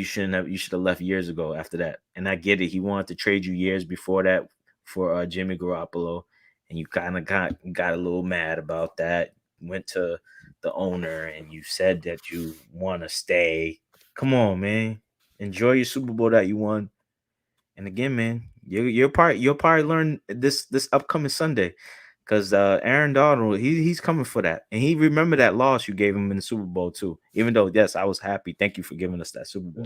should have left years ago after that. And I get it. He wanted to trade you years before that for Jimmy Garoppolo, and you kind of got a little mad about that. Went to the owner and you said that you want to stay. Come on, man. Enjoy your Super Bowl that you won. And again, man, you'll probably learn this upcoming Sunday, because Aaron Donald, he's coming for that, and he remembered that loss you gave him in the Super Bowl too. Even though, yes, I was happy. Thank you for giving us that Super Bowl.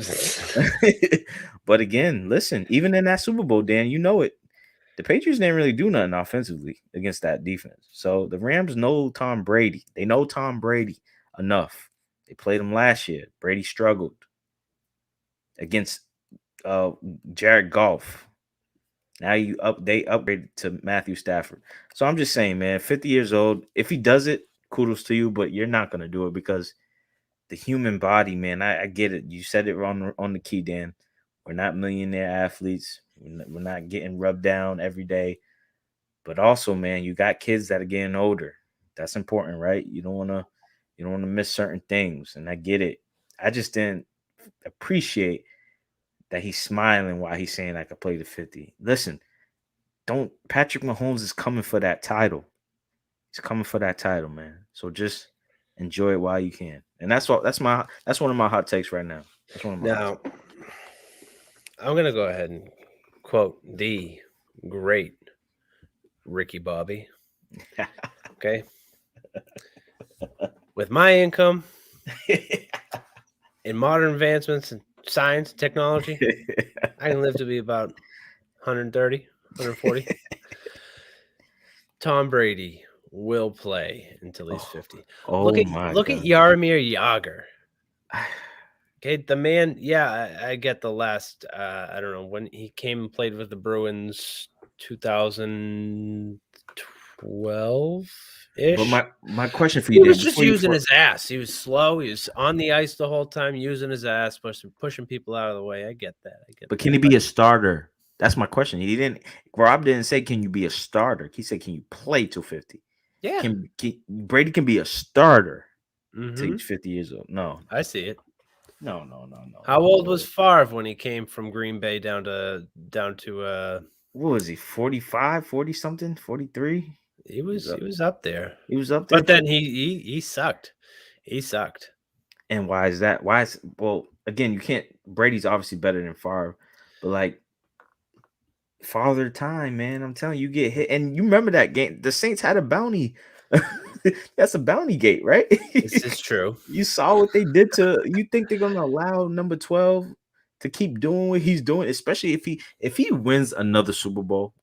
But again, listen, even in that Super Bowl, Dan, you know it. The Patriots didn't really do nothing offensively against that defense. So the Rams know Tom Brady. They know Tom Brady enough. They played him last year. Brady struggled against Jared Goff. Now they upgraded to Matthew Stafford. So I'm just saying, man, 50 years old. If he does it, kudos to you, but you're not gonna do it because the human body, man. I get it. You said it on the key, Dan. We're not millionaire athletes. We're not getting rubbed down every day. But also, man, you got kids that are getting older. That's important, right? You don't wanna miss certain things. And I get it. I just didn't appreciate that he's smiling while he's saying I could play the 50. Listen, Patrick Mahomes is coming for that title. He's coming for that title, man. So just enjoy it while you can. And that's one of my hot takes right now. That's one of my hot takes. I'm gonna go ahead and quote the great Ricky Bobby. Okay. With my income in modern advancements in science and technology, I can live to be about 130, 140. Tom Brady will play until he's 50. Look at Jaromir Jagr. Okay, the man, I get the last, I don't know, when he came and played with the Bruins 2012-ish. But my question for you, he was just using his ass. He was slow. He was on the ice the whole time, using his ass, pushing people out of the way. I get that. But can he be a starter? That's my question. Rob didn't say, can you be a starter? He said, can you play till 50? Yeah. Brady can be a starter till he's 50 years old. No. I see it. No. How old was Favre when he came from Green Bay down to what was he, 45, 40 something, 43? He was up there. He was up there. But then he sucked. He sucked. And why is that? Well, again, you can't. Brady's obviously better than Favre, but like Father Time, man, I'm telling you, get hit. And you remember that game? The Saints had a bounty. That's a bounty gate, right? This is true. You saw what they did to. You think they're gonna allow number 12 to keep doing what he's doing, especially if he wins another Super Bowl?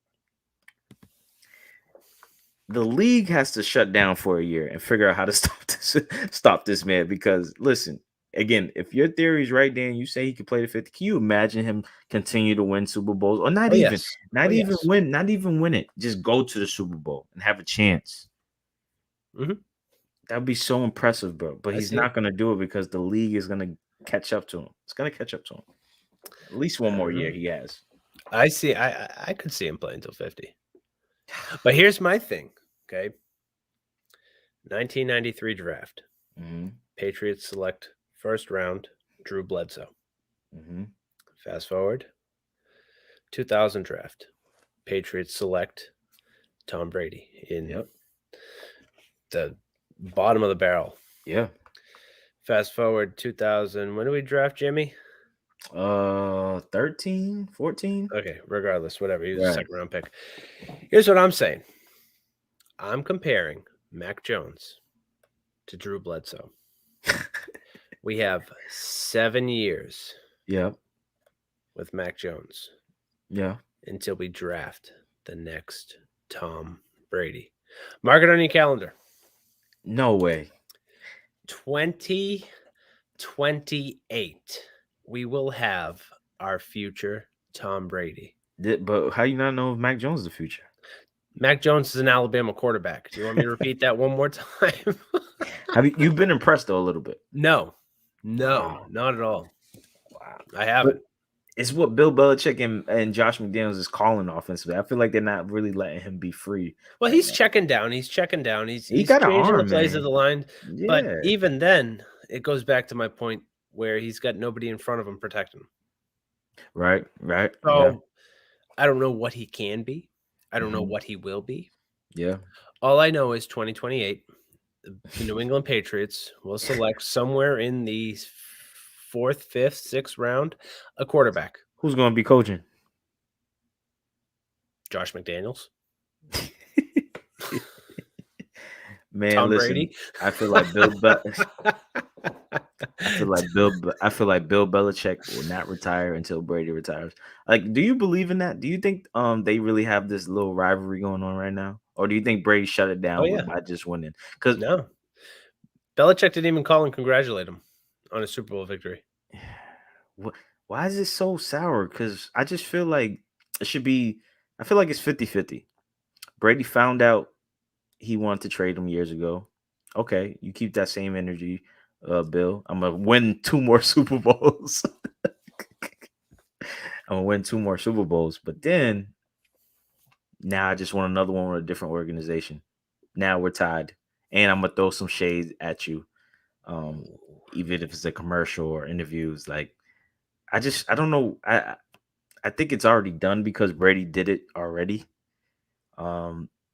The league has to shut down for a year and figure out how to stop this man. Because listen, again, if your theory is right, Dan, you say he could play the 50. Can you imagine him continue to win Super Bowls, or not even win it? Just go to the Super Bowl and have a chance. That'd be so impressive, bro. But he's not gonna do it because the league is gonna catch up to him. It's gonna catch up to him. At least one more year he has. I see. I could see him playing until 50. But here's my thing, okay? 1993 draft. Patriots select first round Drew Bledsoe. Fast forward. 2000 draft. Patriots select Tom Brady in the bottom of the barrel. Yeah. Fast forward 2000. When did we draft Jimmy? 13, 14. Okay, regardless, whatever. He was a second round pick. Here's what I'm saying. I'm comparing Mac Jones to Drew Bledsoe. We have 7 years. With Mac Jones. Until we draft the next Tom Brady. Mark it on your calendar. No way. 2028. We will have our future Tom Brady. But how you not know if Mac Jones is the future? Mac Jones is an Alabama quarterback. Do you want me to repeat that one more time? You've been impressed though a little bit? No, not at all. Wow, I haven't. But it's what Bill Belichick and Josh McDaniels is calling offensively. I feel like they're not really letting him be free. Well, he's checking down. He's got an arm, the plays of the line. Yeah. But even then, it goes back to my point where he's got nobody in front of him protecting him. Right. So I don't know what he can be. I don't know what he will be. Yeah. All I know is 2028, the New England Patriots will select somewhere in the 4th, 5th, 6th round a quarterback. Who's going to be coaching? Josh McDaniels. Man, Tom listen, Brady. I feel like Bill Belichick will not retire until Brady retires. Like, do you believe in that? Do you think they really have this little rivalry going on right now, or do you think Brady shut it down by just winning? Because no, Belichick didn't even call and congratulate him on a Super Bowl victory. Why is it so sour? Because I just feel like it should be I feel like it's 50-50. Brady found out he wanted to trade him years ago. Okay, you keep that same energy, Bill. I'm gonna win 2 more Super Bowls. I'm gonna win 2 more Super Bowls, but then now I just want another one with a different organization. Now we're tied, and I'm gonna throw some shade at you, even if it's a commercial or interviews. Like, I don't know. I think it's already done because Brady did it already.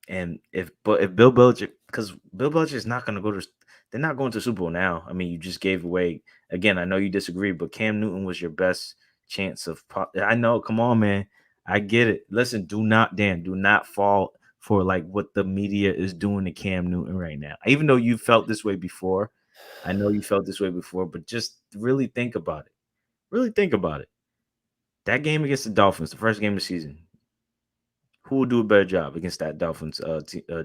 And if Bill Belichick, because Bill Belichick is not going to they're not going to Super Bowl now. I mean, you just gave away again. I know you disagree, but Cam Newton was your best chance of. I know. Come on, man. I get it. Listen, do not fall for like what the media is doing to Cam Newton right now. Even though you felt this way before, I know you felt this way before, but just really think about it. Really think about it. That game against the Dolphins, the first game of the season. Who will do a better job against that Dolphins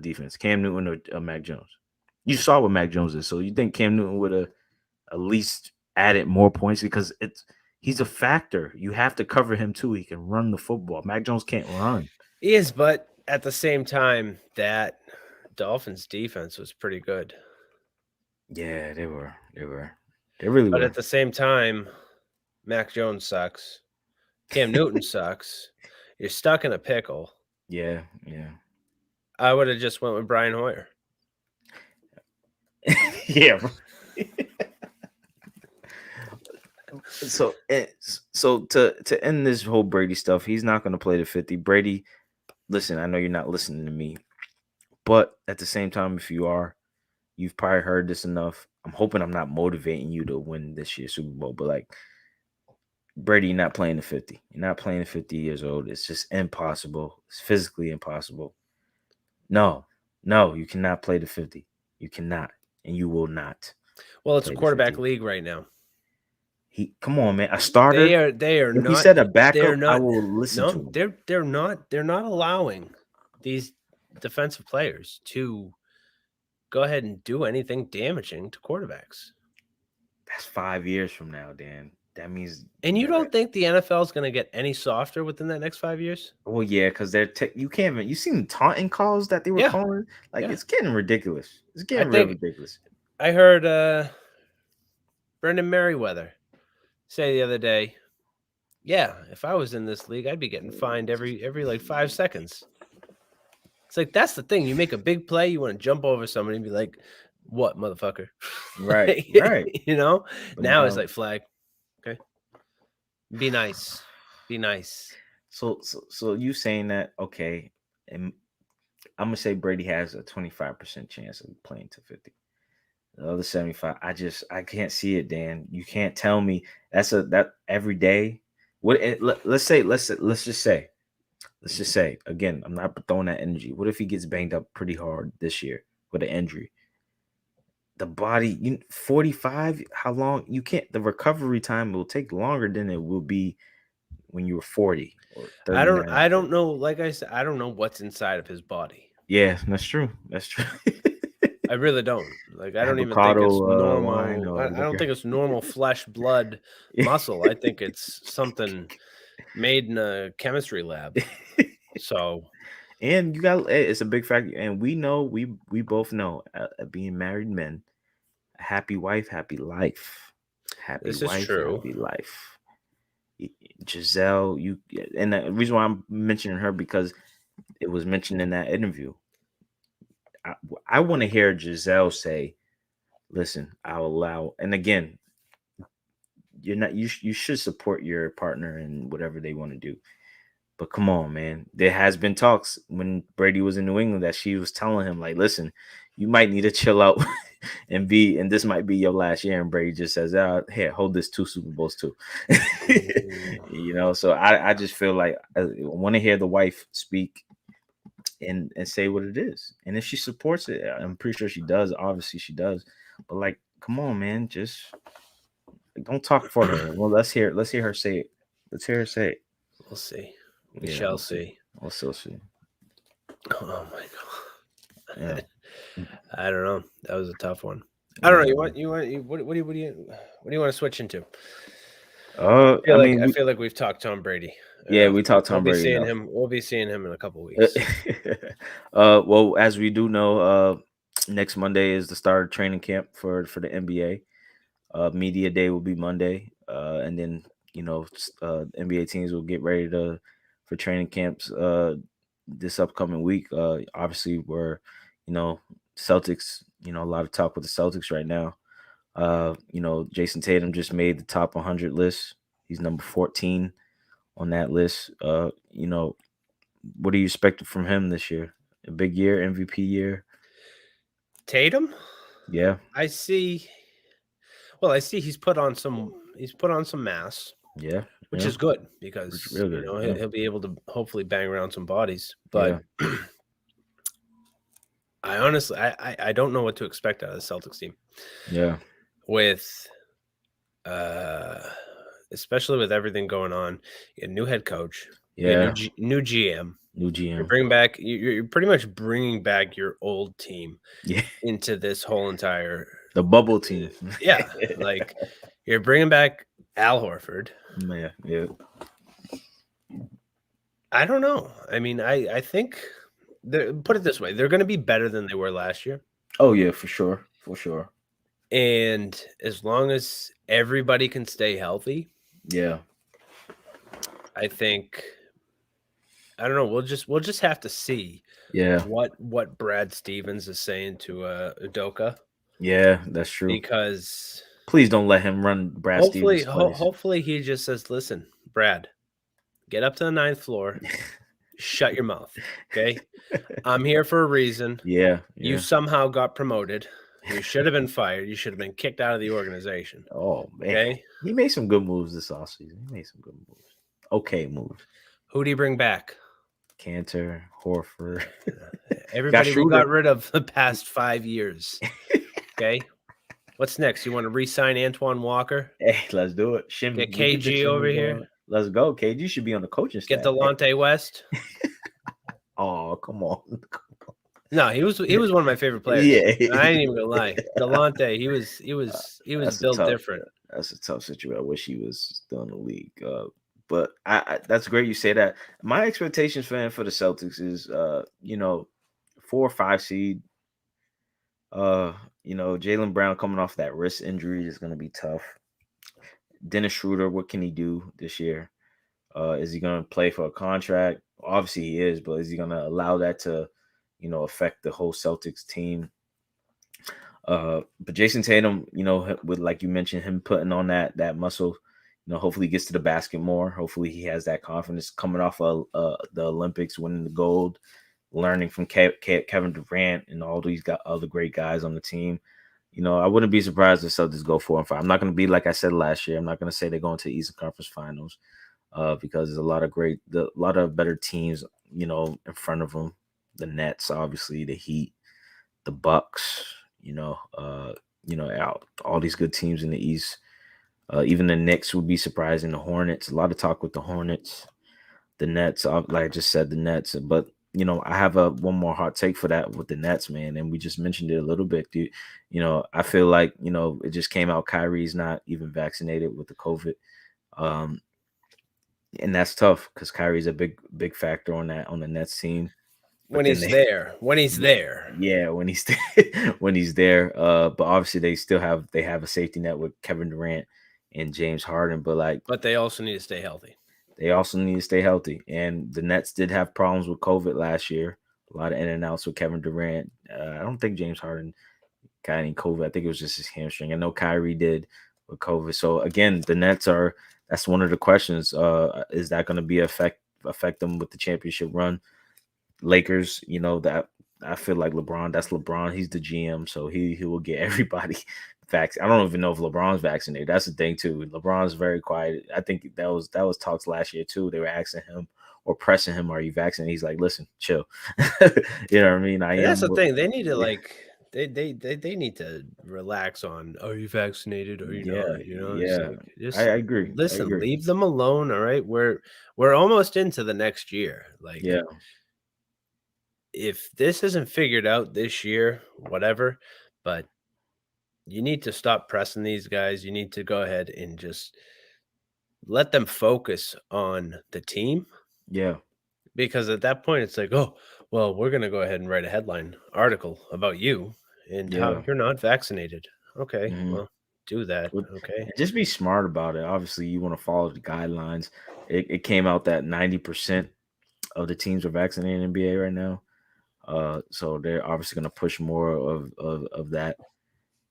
defense, Cam Newton or Mac Jones? You saw what Mac Jones is, so you think Cam Newton would have at least added more points because he's a factor. You have to cover him too. He can run the football. Mac Jones can't run. He is, but at the same time, that Dolphins defense was pretty good. Yeah, they were. They really were. But at the same time, Mac Jones sucks. Cam Newton sucks. You're stuck in a pickle. Yeah. I would have just went with Brian Hoyer. Yeah. So to end this whole Brady stuff, he's not going to play the 50. Brady, listen, I know you're not listening to me, but at the same time, if you are, you've probably heard this enough. I'm hoping I'm not motivating you to win this year's Super Bowl, but like, Brady, you're not playing the 50. You're not playing the 50 years old. It's just impossible. It's physically impossible. No, you cannot play the 50. You cannot, and you will not. Well, it's a quarterback league right now. Come on, man. A starter. They are if not. He said a backup. I will listen to him. They're not allowing these defensive players to go ahead and do anything damaging to quarterbacks. That's 5 years from now, Dan. That means. And you don't think the NFL is going to get any softer within that next 5 years? Well, yeah, because you can't even. You seen the taunting calls that they were calling? Like it's getting ridiculous. It's getting real ridiculous. I heard Brendan Merriweather say the other day, "Yeah, if I was in this league, I'd be getting fined every like 5 seconds." It's like that's the thing. You make a big play, you want to jump over somebody and be like, "What, motherfucker?" Right, right. You know. But now it's like flag. Okay. Be nice. Be nice. So you saying that, okay, and I'm gonna say Brady has a 25% chance of playing to 50. The other 75, I can't see it, Dan. You can't tell me that every day. Let's just say again, I'm not throwing that energy. What if he gets banged up pretty hard this year with an injury? The body, 45, how long? You can't, the recovery time will take longer than it will be when you were 40 or 39. I don't know. Like I said, I don't know what's inside of his body. Yeah, that's true. I really don't. Like, I don't even think it's normal. I don't think it's normal flesh, blood, muscle. I think it's something made in a chemistry lab. So, and it's a big factor. And we know, we both know, being married men, happy wife, happy life. This is true. Happy life. Giselle, and the reason why I'm mentioning her because it was mentioned in that interview. I want to hear Giselle say, "Listen, I'll allow." And again, you should support your partner in whatever they want to do. But come on, man. There has been talks when Brady was in New England that she was telling him, like, "Listen, you might need to chill out and this might be your last year." And Brady just says, "Here, hold this 2 Super Bowls too." So I just feel like I want to hear the wife speak and say what it is. And if she supports it, I'm pretty sure she does. Obviously she does. But like, come on, man, just don't talk for her. Well, let's hear her say it. Let's hear her say it. We'll see. We shall see. We'll still see. Oh my god. Yeah. I don't know. That was a tough one. I don't know. What do you want to switch into? I feel like we've talked Tom Brady. Yeah, we talked Tom Brady. We'll be seeing him in a couple weeks. Well, as we do know, next Monday is the start of training camp for the NBA. Media day will be Monday, and then NBA teams will get ready for training camps this upcoming week. Obviously, we're Celtics. A lot of talk with the Celtics right now. Jason Tatum just made the top 100 list. He's number 14 on that list. What are you expecting from him this year? A big year, MVP year? Tatum? Yeah. I see he's put on some mass. Yeah. Which is good because he'll be able to hopefully bang around some bodies. But I honestly I don't know what to expect out of the Celtics team. Yeah. With especially with everything going on, a new head coach, new GM. You're pretty much bringing back your old team into this whole entire the bubble team. Yeah, like you're bringing back Al Horford. Yeah. I don't know. I mean, I think put it this way, they're going to be better than they were last year. Oh yeah, for sure. And as long as everybody can stay healthy, I think I don't know. We'll just have to see. What Brad Stevens is saying to Udoka. Yeah, that's true. Because please don't let him run Brad Stevens' place. Hopefully he just says, "Listen, Brad, get up to the 9th floor, shut your mouth, okay? I'm here for a reason. Yeah. You somehow got promoted. You should have been fired. You should have been kicked out of the organization. Oh man, okay? He made some good moves this offseason. He made some good moves. Okay moves. Who do you bring back? Cantor, Horford. Everybody we got rid of the past 5 years. Okay. What's next? You want to re-sign Antoine Walker? Hey, let's do it. Get KG over here. Let's go. KG should be on the coaching staff. Get Delonte West. Oh, come on. No, he was one of my favorite players. Yeah, I ain't even gonna lie. Delonte, he was built different. That's a tough situation. I wish he was still in the league. But I that's great you say that. My expectations for the Celtics is 4 or 5 seed. Jaylen Brown coming off that wrist injury is going to be tough. Dennis Schroeder, what can he do this year? Is he going to play for a contract? Obviously he is, but is he going to allow that to, affect the whole Celtics team? But Jason Tatum, with like you mentioned, him putting on that muscle, hopefully he gets to the basket more. Hopefully he has that confidence coming off of the Olympics, winning the gold, learning from Kevin Durant and all these other great guys on the team. I wouldn't be surprised if Celtics go 4-5. I'm not going to be like I said last year. I'm not going to say they're going to the Eastern Conference Finals because there's a lot of better teams, in front of them. The Nets, obviously, the Heat, the Bucks, all these good teams in the East. Even the Knicks would be surprising. The Hornets, a lot of talk with the Hornets. The Nets, like I just said, the Nets. But, I have one more hot take for that with the Nets, man. And we just mentioned it a little bit, dude. I feel like, it just came out Kyrie's not even vaccinated with the COVID. And that's tough because Kyrie's a big factor on the Nets team. When he's there. Yeah, when he's there. But obviously they have a safety net with Kevin Durant and James Harden. But they also need to stay healthy. And the Nets did have problems with COVID last year. A lot of in and outs with Kevin Durant. I don't think James Harden got any COVID. I think it was just his hamstring. I know Kyrie did with COVID. So again, the Nets that's one of the questions. Is that going to be affect them with the championship run? Lakers, that I feel like that's LeBron. He's the GM, so he will get everybody vaccinated. I don't even know if LeBron's vaccinated. That's the thing too. LeBron's very quiet. I think that was talks last year too. They were asking him or pressing him, "Are you vaccinated?" He's like, "Listen, chill." You know what I mean? That's the thing. They need to they need to relax on. Are you vaccinated or you not? Yeah, I agree. Listen, leave them alone. All right, we're almost into the next year. If this isn't figured out this year, whatever, but you need to stop pressing these guys. You need to go ahead and just let them focus on the team. Yeah. Because at that point, it's like, oh, well, we're going to go ahead and write a headline article about you and how you're not vaccinated. Okay, well, do that. Okay. Just be smart about it. Obviously, you want to follow the guidelines. It came out that 90% of the teams are vaccinated in NBA right now. So they're obviously going to push more of that.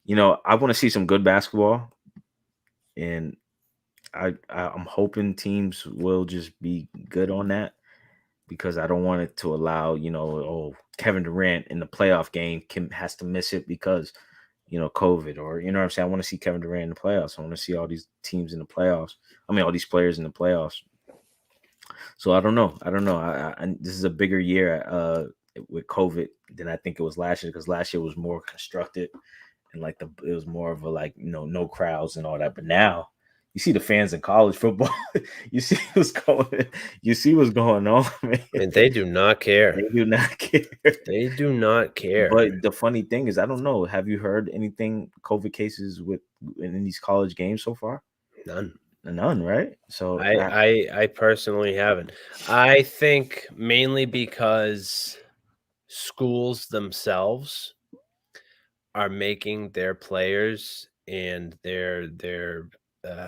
I want to see some good basketball, and I'm hoping teams will just be good on that, because I don't want it to allow, Kevin Durant in the playoff game has to miss it because, COVID, or, what I'm saying? I want to see Kevin Durant in the playoffs. I want to see all these teams in the playoffs. I mean, all these players in the playoffs. So I don't know. This is a bigger year with COVID than I think it was last year, because last year was more constructed and it was more of a no crowds and all that. But now you see the fans in college football. You see what's going on, man. And they do not care. They do not care. They do not care. But the funny thing is, I don't know. Have you heard anything COVID cases in these college games so far? None, right? So I personally haven't. I think mainly because schools themselves are making their players and their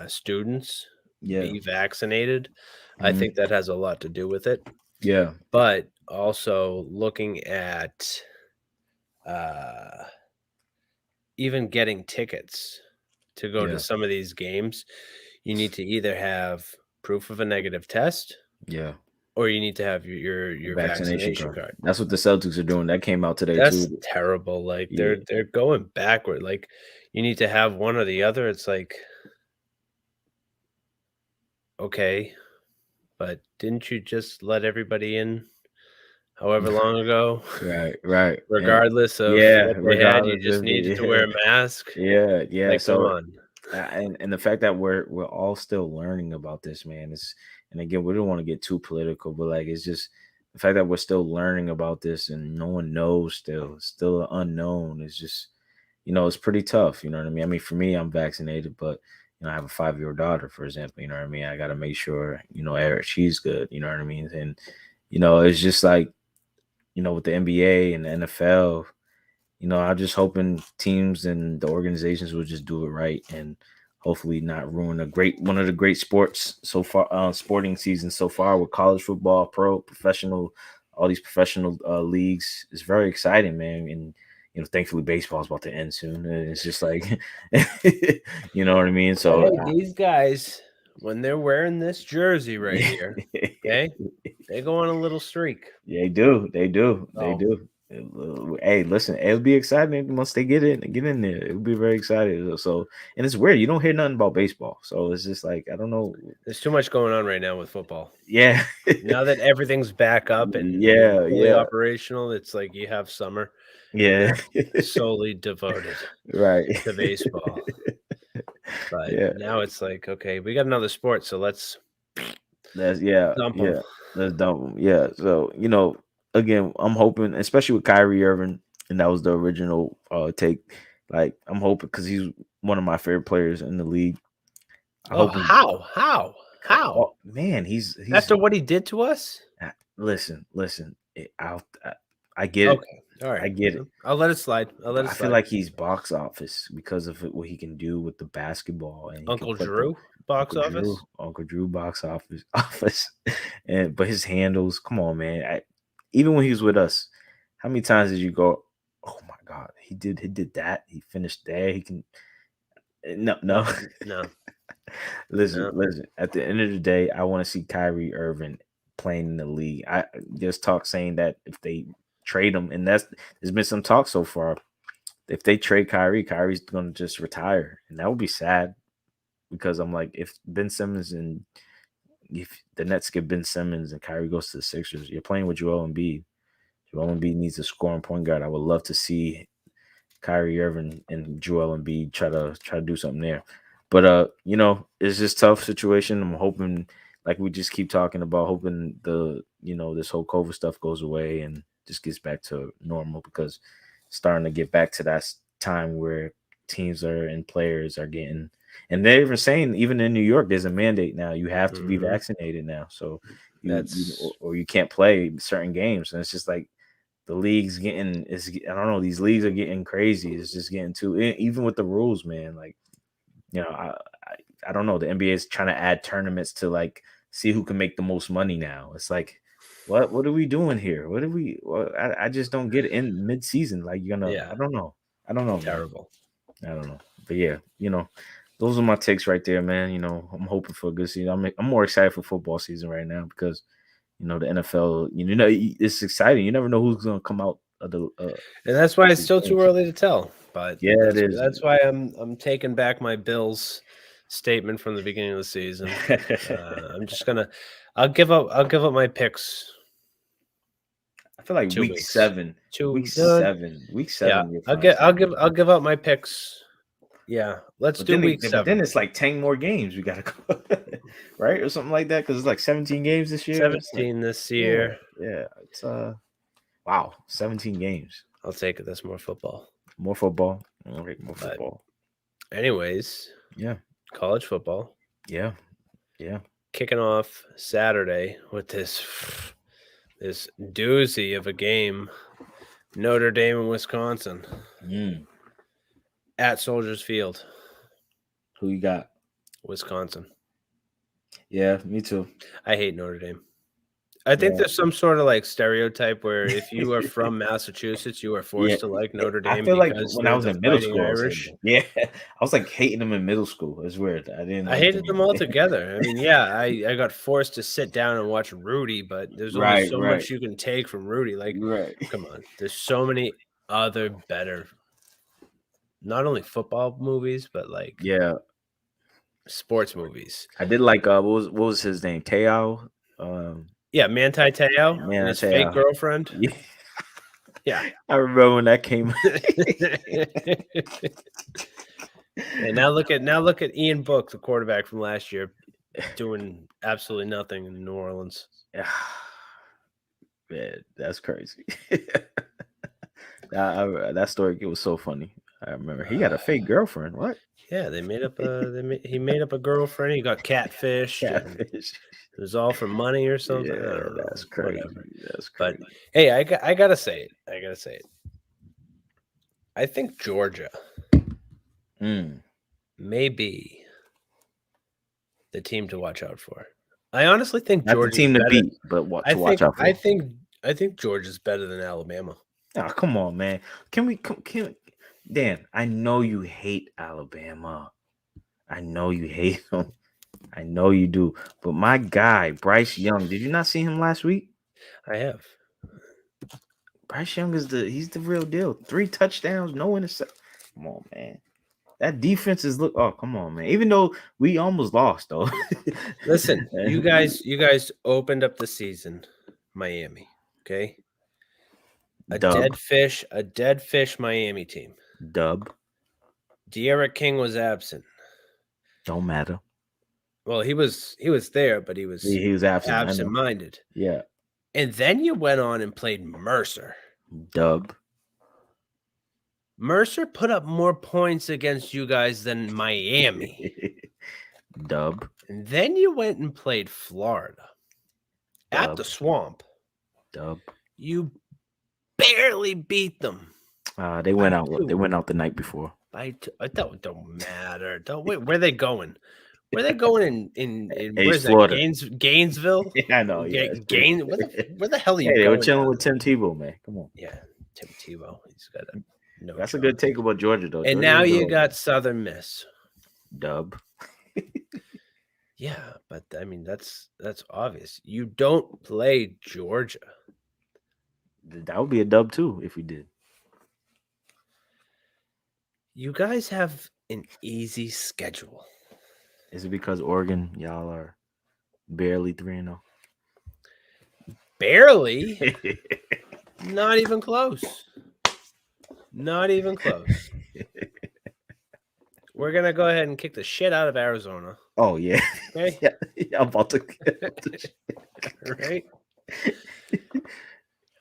students be vaccinated. I think that has a lot to do with it. Yeah. But also looking at even getting tickets to go to some of these games, you need to either have proof of a negative test, or you need to have your vaccination card. That's what the Celtics are doing. That came out today. That's too. terrible. Like they're going backward. Like you need to have one or the other. It's like, okay, but didn't you just let everybody in however long ago? Right. Regardless of what they had, you just needed to wear a mask. Yeah. Like, So, come on. And the fact that we're all still learning about this, man, and again, we don't want to get too political, but it's just the fact that we're still learning about this and no one knows still. It's still an unknown. It's just, it's pretty tough. You know what I mean? I mean, for me, I'm vaccinated, but I have a 5-year-old daughter, for example. You know what I mean? I got to make sure, she's good. You know what I mean? And, it's just like, with the NBA and the NFL, I'm just hoping teams and the organizations will just do it right and hopefully not ruin one of the great sports so far, sporting seasons so far, with college football, professional, all these professional leagues. It's very exciting, man. And thankfully baseball is about to end soon. And it's just like, you know what I mean? So these guys, when they're wearing this jersey right here, okay, they go on a little streak. Yeah, they do. Hey, listen, it'll be exciting once they get in there. It'll be very exciting. So, and it's weird. You don't hear nothing about baseball. So it's just like, I don't know. There's too much going on right now with football. Yeah. Now that everything's back up and fully operational, it's like you have summer. Yeah. Solely devoted to baseball. But now it's like, okay, we got another sport, so let's dump them. Let's dump them. Yeah. So, again, I'm hoping, especially with Kyrie Irving, and that was the original take. Like, I'm hoping, because he's one of my favorite players in the league. How? Oh, man, he's after what he did to us. Listen. I get it. Okay. All right. I get it. I'll let it slide. I feel like he's box office because of what he can do with the basketball. And Uncle Drew box office. But his handles, come on, man. Even when he was with us, how many times did you go, oh my God, he did that. He finished there. He can. No. Listen. At the end of the day, I want to see Kyrie Irving playing in the league. There's talk saying that if they trade him, and there's been some talk so far. If they trade Kyrie's going to just retire, and that would be sad, because I'm like, if Ben Simmons and if the Nets get Ben Simmons and Kyrie goes to the Sixers, you're playing with Joel Embiid. Joel Embiid needs a scoring point guard. I would love to see Kyrie Irving and Joel Embiid try to do something there. But it's just a tough situation. I'm hoping, like we just keep talking about, hoping this whole COVID stuff goes away and just gets back to normal, because it's starting to get back to that time where teams and players are getting And they're even saying, even in New York, there's a mandate now. You have to be vaccinated now. So or you can't play certain games. And it's just like the league's I don't know, these leagues are getting crazy. It's just getting too, even with the rules, man. Like, I don't know. The NBA is trying to add tournaments to like see who can make the most money now. It's like, what are we doing here? I just don't get it in mid-season. Like, I don't know. Terrible. Man. I don't know. But yeah, those are my takes right there, man. I'm hoping for a good season. I'm more excited for football season right now because, the NFL, it's exciting. You never know who's going to come out of the. And that's why it's still too early to tell. But yeah, it is. That's why I'm taking back my Bills statement from the beginning of the season. I'm just I'll give up my picks. I feel like week 7. Week 7. Yeah, I'll give up my picks. Yeah, let's do week 7. But then it's like 10 more games we gotta go, right, or something like that, because it's like 17 games this year. 17 this year. Yeah, it's wow, 17 games. I'll take it. That's more football. More football. All right, more football. Anyways, yeah, college football. Yeah. Kicking off Saturday with this doozy of a game, Notre Dame and Wisconsin. At Soldiers Field. Who you got? Wisconsin. Yeah, me too. I hate Notre Dame. I think there's some sort of like stereotype where if you are from Massachusetts, you are forced to like Notre Dame. I feel like when I was in middle school, Irish. I was like hating them in middle school. It's weird. I hated them all together. I mean, I got forced to sit down and watch Rudy, but there's only so much you can take from Rudy. Like, come on, there's so many other better, not only football movies, but like sports movies. I did like what was his name? Teo. Manti Te'o and his fake girlfriend. Yeah. I remember when that came. And now look at Ian Book, the quarterback from last year, doing absolutely nothing in New Orleans. Man, that's crazy. That story, it was so funny. I remember he got a fake girlfriend. What? Yeah, they made up he made up a girlfriend. He got catfish. It was all for money or something. Yeah, I don't know. That's crazy. Whatever. That's crazy. But hey, I gotta say it. I think Georgia may be the team to watch out for. I honestly think Georgia's the team to better. beat, but what to watch out for. I think Georgia's better than Alabama. Oh, come on, man. Can Dan, I know you hate Alabama. I know you hate them. I know you do. But my guy, Bryce Young, did you not see him last week? I have. Bryce Young he's the real deal. 3 touchdowns, no interception. Come on, man. That defense come on, man. Even though we almost lost, though. Listen, you guys opened up the season, Miami. Okay. A dead fish Miami team. Dub. De'Ara King was absent. Don't matter. Well, he was there, but he was absent-minded. Yeah. And then you went on and played Mercer. Dub. Mercer put up more points against you guys than Miami. Dub. And then you went and played Florida. Dub. At the Swamp. Dub. You barely beat them. They went out. They went out the night before. I don't matter. Where are they going? Where are they going in where's Florida? That? Gainesville? Yeah, I know. Yeah, where the hell are you going? They were chilling with Tim Tebow, man. Come on. Yeah, Tim Tebow. He's got That's a good take about Georgia, though. And Georgia now you got Southern Miss. Dub. Yeah, but I mean that's obvious. You don't play Georgia. That would be a dub too if we did. You guys have an easy schedule. Is it because Oregon, y'all are barely 3-0? Barely? Not even close. Not even close. We're going to go ahead and kick the shit out of Arizona. Oh, yeah. Okay? Yeah, I'm about to. Right?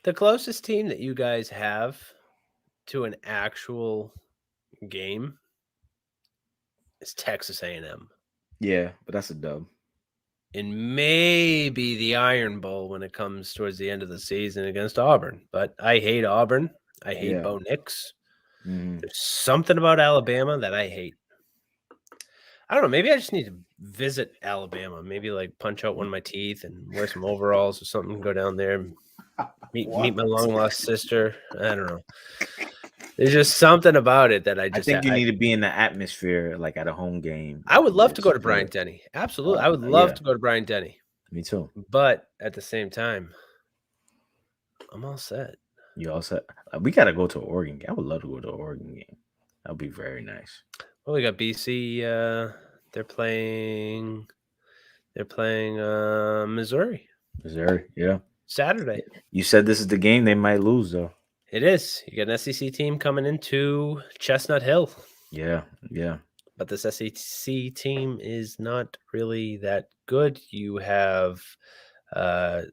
The closest team that you guys have to an actual game is Texas A&M. Yeah, but that's a dub. And maybe the Iron Bowl when it comes towards the end of the season against Auburn. But I hate Auburn. I hate Bo Nix. There's something about Alabama that I hate. I don't know. Maybe I just need to visit Alabama. Maybe like punch out one of my teeth and wear some overalls or something. Go down there and meet my long lost sister. I don't know. There's just something about it that I think you need to be in the atmosphere, like at a home game. I would love to go to Bryant-Denny. Absolutely. I would love to go to Bryant-Denny. Me too. But at the same time, I'm all set. You all set? We got to go to an Oregon game. I would love to go to an Oregon game. That would be very nice. Well, we got BC. They're playing Missouri. Missouri, yeah. Saturday. You said this is the game they might lose, though. It is. You got an SEC team coming into Chestnut Hill. Yeah. But this SEC team is not really that good. You have,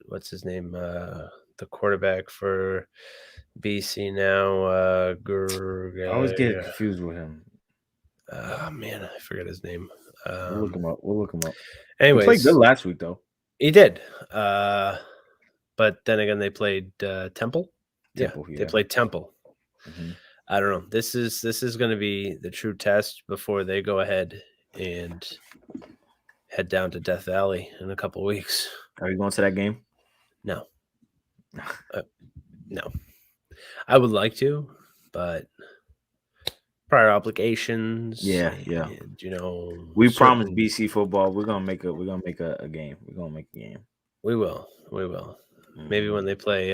what's his name? The quarterback for BC now. I always get confused with him. Man, I forget his name. We'll look him up. Anyways, he played good last week, though. He did. But then again, they played Temple. They played Temple. Mm-hmm. I don't know. This is going to be the true test before they go ahead and head down to Death Valley in a couple weeks. Are you going to that game? No. No. I would like to, but prior obligations. Yeah. And, we promised BC football. We're gonna make a game. We're gonna make a game. We will. Mm-hmm. Maybe when they play.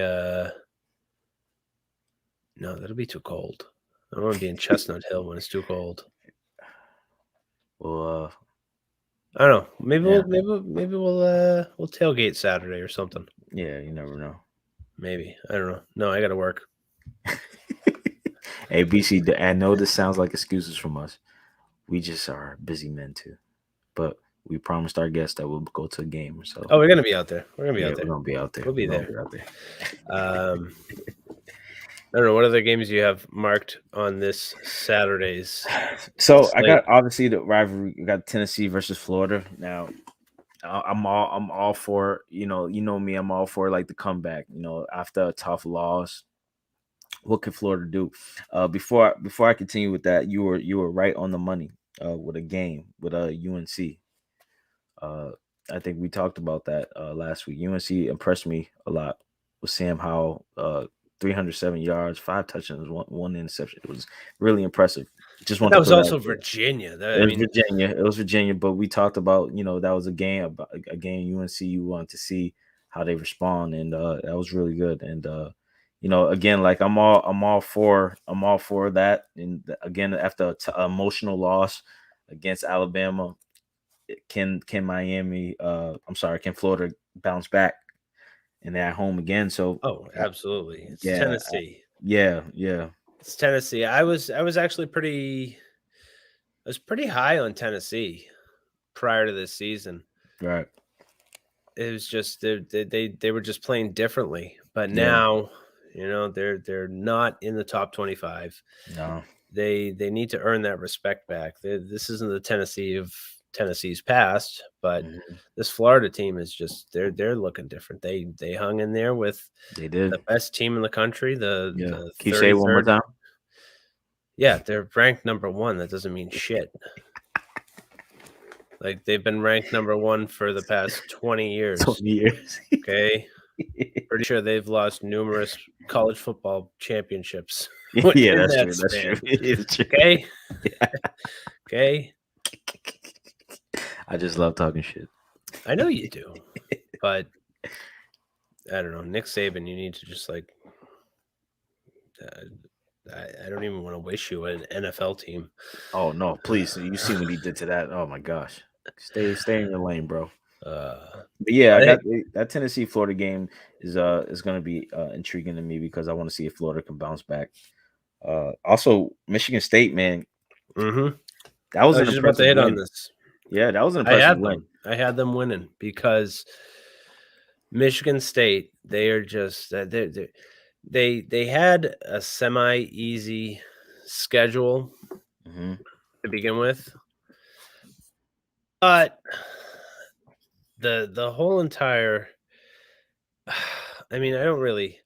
No, that'll be too cold. I don't want to be in Chestnut Hill when it's too cold. Well, I don't know. Maybe we'll tailgate Saturday or something. Yeah, you never know. Maybe. I don't know. No, I got to work. Hey, BC, I know this sounds like excuses from us. We just are busy men too, but we promised our guests that we'll go to a game. So, we're gonna be out there. We're gonna be out there. We'll be there. I don't know what other games you have marked on this Saturday's. So slate. I got obviously the rivalry. We got Tennessee versus Florida. Now, I'm all for you know me. I'm all for like the comeback. After a tough loss, what can Florida do? Before I continue with that, you were right on the money with a game with UNC. I think we talked about that last week. UNC impressed me a lot with Sam Howell. 307 yards, 5 touchdowns, one interception. It was really impressive. That was also Virginia. It was Virginia, but we talked about that was a game UNC you want to see how they respond, and that was really good. And again, like I'm all for that. And again, after an emotional loss against Alabama, can Florida bounce back? And they're at home again. So absolutely. It's Tennessee. Yeah. It's Tennessee. I was actually pretty high on Tennessee prior to this season. Right. It was just they were just playing differently. But now, they're not in the top 25. No. They need to earn that respect back. This isn't the Tennessee of Tennessee's past, but this Florida team is just they're looking different. They hung in there with the best team in the country. The Can you say it one more time? Yeah, they're ranked number 1. That doesn't mean shit. Like they've been ranked number 1 for the past 20 years. 20 years. Okay. Pretty sure they've lost numerous college football championships. Yeah, that's true. It's true. Okay. Okay. I just love talking shit. I know you do, but I don't know. Nick Saban, you need to just like. I don't even want to wish you an NFL team. Oh no, please! You see what he did to that? Oh my gosh! Stay in your lane, bro. But yeah, that Tennessee Florida game is going to be intriguing to me because I want to see if Florida can bounce back. Also, Michigan State, man. Mm-hmm. That was just about to hit on this. Yeah, that was an impressive win. I had them winning because Michigan State, they are just they had a semi-easy schedule to begin with. But the whole entire, I mean, I don't really.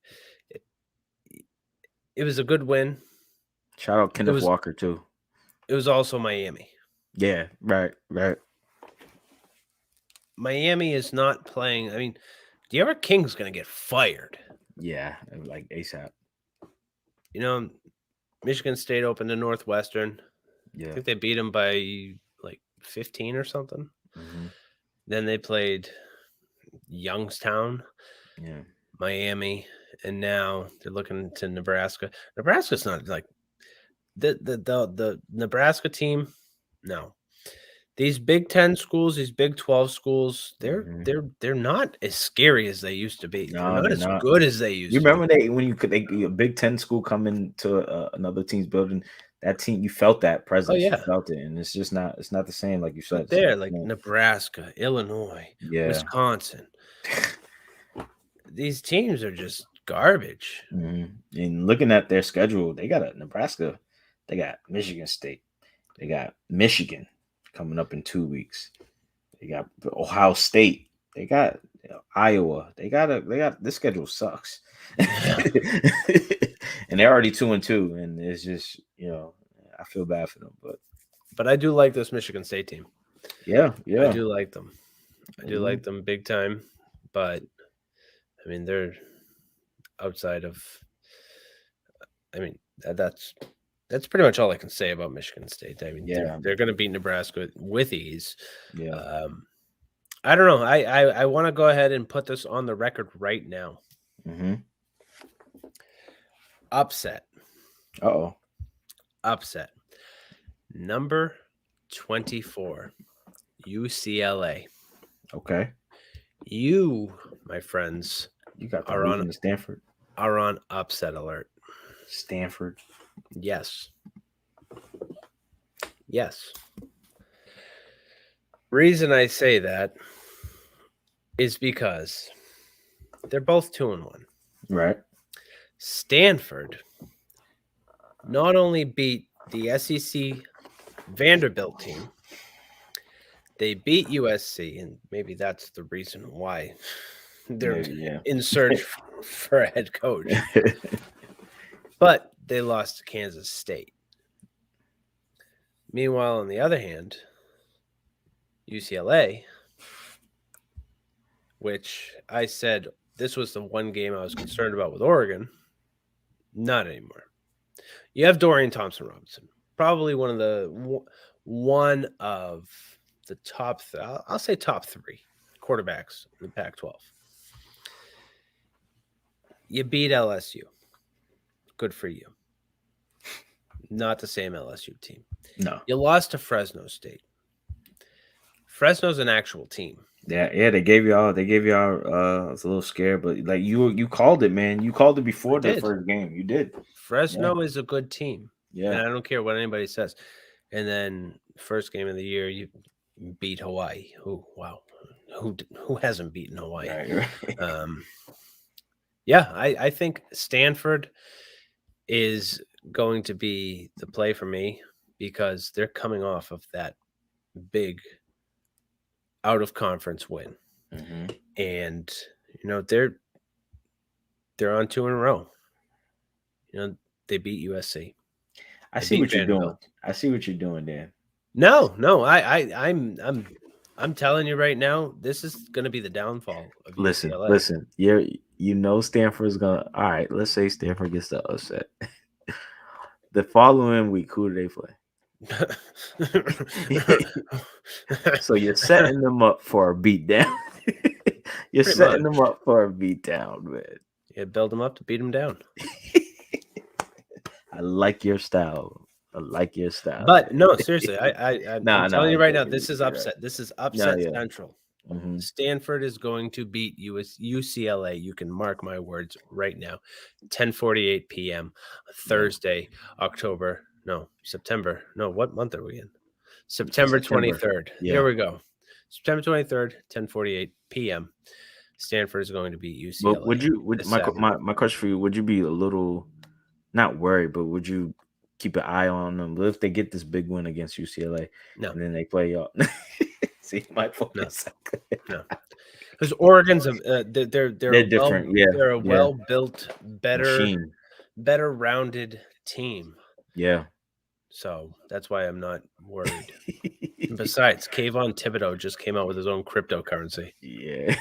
It was a good win. Shout out Kenneth Walker too. It was also Miami. Yeah, right. Miami is not playing. I mean, De'Ara King's going to get fired. Yeah, like ASAP. You know, Michigan State opened to Northwestern. Yeah. I think they beat them by like 15 or something. Mm-hmm. Then they played Youngstown, Miami, and now they're looking to Nebraska. Nebraska's not like the Nebraska team. No. These Big 10 schools, these Big 12 schools, they're not as scary as they used to be. No, they're not as good as they used to. You remember a Big 10 school come into another team's building, that team, you felt that presence. You felt it, and it's just not the same, like you said. They're like Nebraska, Illinois, Wisconsin. These teams are just garbage. Mm-hmm. And looking at their schedule, they got Nebraska, they got Michigan State, they got Michigan coming up in 2 weeks. They got Ohio State. They got Iowa. They got this schedule sucks. And they're already 2-2. And it's just, I feel bad for them. But I do like this Michigan State team. Yeah. I do like them. I do like them big time. But I mean, they're outside of, I mean, that's pretty much all I can say about Michigan State. I mean, they're going to beat Nebraska with ease. Yeah. I don't know. I want to go ahead and put this on the record right now. Mm-hmm. Upset. Uh-oh. Upset. Number 24, UCLA. Okay. You, my friends, you got on Stanford. Are on upset alert. Stanford. Yes. Reason I say that is because they're both 2-1. Right. Stanford not only beat the SEC Vanderbilt team, they beat USC, and maybe that's the reason why they're in search for a head coach. But they lost to Kansas State. Meanwhile, on the other hand, UCLA, which I said this was the one game I was concerned about with Oregon, not anymore. You have Dorian Thompson-Robinson, probably one of the top, I'll say top 3 quarterbacks in the Pac-12. You beat LSU. Good for you. Not the same LSU team. No. You lost to Fresno State. Fresno's an actual team. Yeah, they gave y'all I was a little scared, but like you called it, man. You called it before the first game. You did. Fresno is a good team. Yeah. And I don't care what anybody says. And then first game of the year, you beat Hawaii. Oh, wow. Who hasn't beaten Hawaii? Right. I think Stanford is going to be the play for me because they're coming off of that big out of conference win. Mm-hmm. And they're on 2 in a row. They beat USC. I see what you're doing. I see what you're doing, Dan. No, I'm telling you right now, this is going to be the downfall of UCLA. Listen. Stanford's gonna. All right, let's say Stanford gets the upset. The following week, who do they play? So you're setting them up for a beatdown. You're setting them up for a beatdown, man. Yeah, build them up to beat them down. I like your style. But no, seriously, I'm telling you right now, this is upset. Right. This is upset Yeah. central. Mm-hmm. Stanford is going to beat UCLA. You can mark my words right now. 10:48 p.m. Thursday, September. No, what month are we in? September 23rd. Yeah. Here we go. September 23rd, 10:48 p.m. Stanford is going to beat UCLA. But my question for you, would you be a little not worried, but would you keep an eye on them if they get this big win against UCLA? No. And then they play y'all. See my point. No. Because Oregon's they're different. They're a well-built, Machine. better rounded team. Yeah. So that's why I'm not worried. Besides, Kayvon Thibodeau just came out with his own cryptocurrency. Yeah.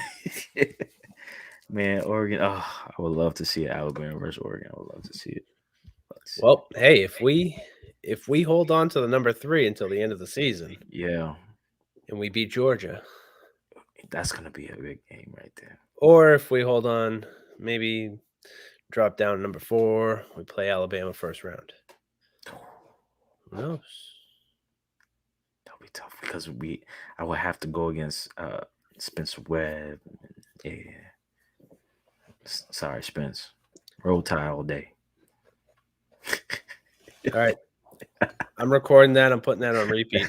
Man, Oregon. Oh, I would love to see it. Alabama versus Oregon. I would love to see it. Well, hey, if we hold on to the number 3 until the end of the season, and we beat Georgia, that's gonna be a big game right there. Or if we hold on, maybe drop down to number 4, we play Alabama first round. Who knows? That'll be tough because I would have to go against Spencer Webb. Yeah. Sorry, Spence. Roll Tide all day. All right. I'm recording that. I'm putting that on repeat.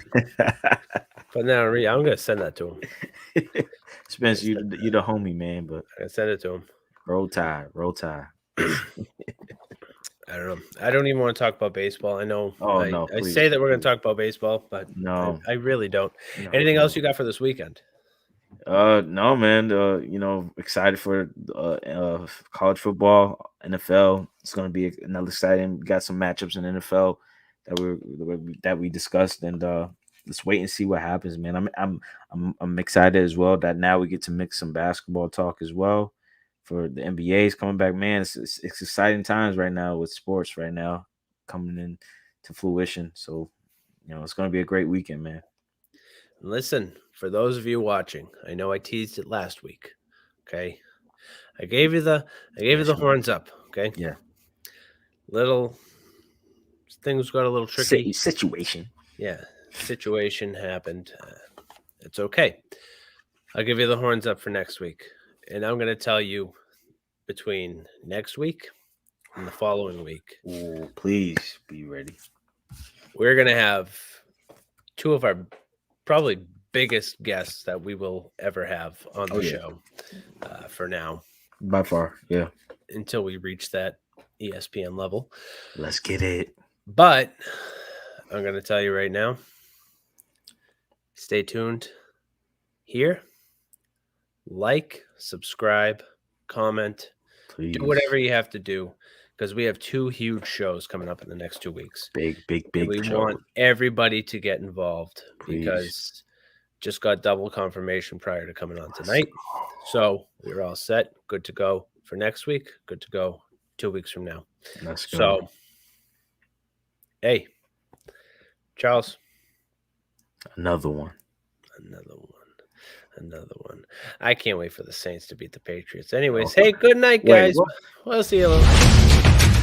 I'm gonna send that to him. Spence, you the homie, man, but I send it to him. Roll Tide. I don't know. I don't even want to talk about baseball. I know. I please, say that we're going to talk about baseball, but no, I really don't. Anything else you got for this weekend? No, man. Excited for college football, NFL. It's going to be another exciting. We got some matchups in NFL that we discussed, and let's wait and see what happens, man. I'm excited as well that now we get to mix some basketball talk as well. For the NBA is coming back, man. It's exciting times right now with sports right now coming in to fruition. So, it's going to be a great weekend, man. Listen, for those of you watching, I know I teased it last week. Okay, I gave you the horns up. Okay, yeah. Little things got a little tricky. Situation. Yeah, situation happened. It's okay. I'll give you the horns up for next week. And I'm going to tell you between next week and the following week. Ooh, please be ready. We're going to have 2 of our probably biggest guests that we will ever have on the show for now. By far, yeah. Until we reach that ESPN level. Let's get it. But I'm going to tell you right now, stay tuned here. Like, subscribe, comment, please. Do whatever you have to do because we have 2 huge shows coming up in the next 2 weeks. Big and we show. Want everybody to get involved please. Because just got double confirmation prior to coming on tonight. So we're all set. Good to go for next week. Good to go 2 weeks from now. Let's go. So, hey, Charles. Another one. I can't wait for the Saints to beat the Patriots. Anyways, hey, good night, guys. We'll see you later.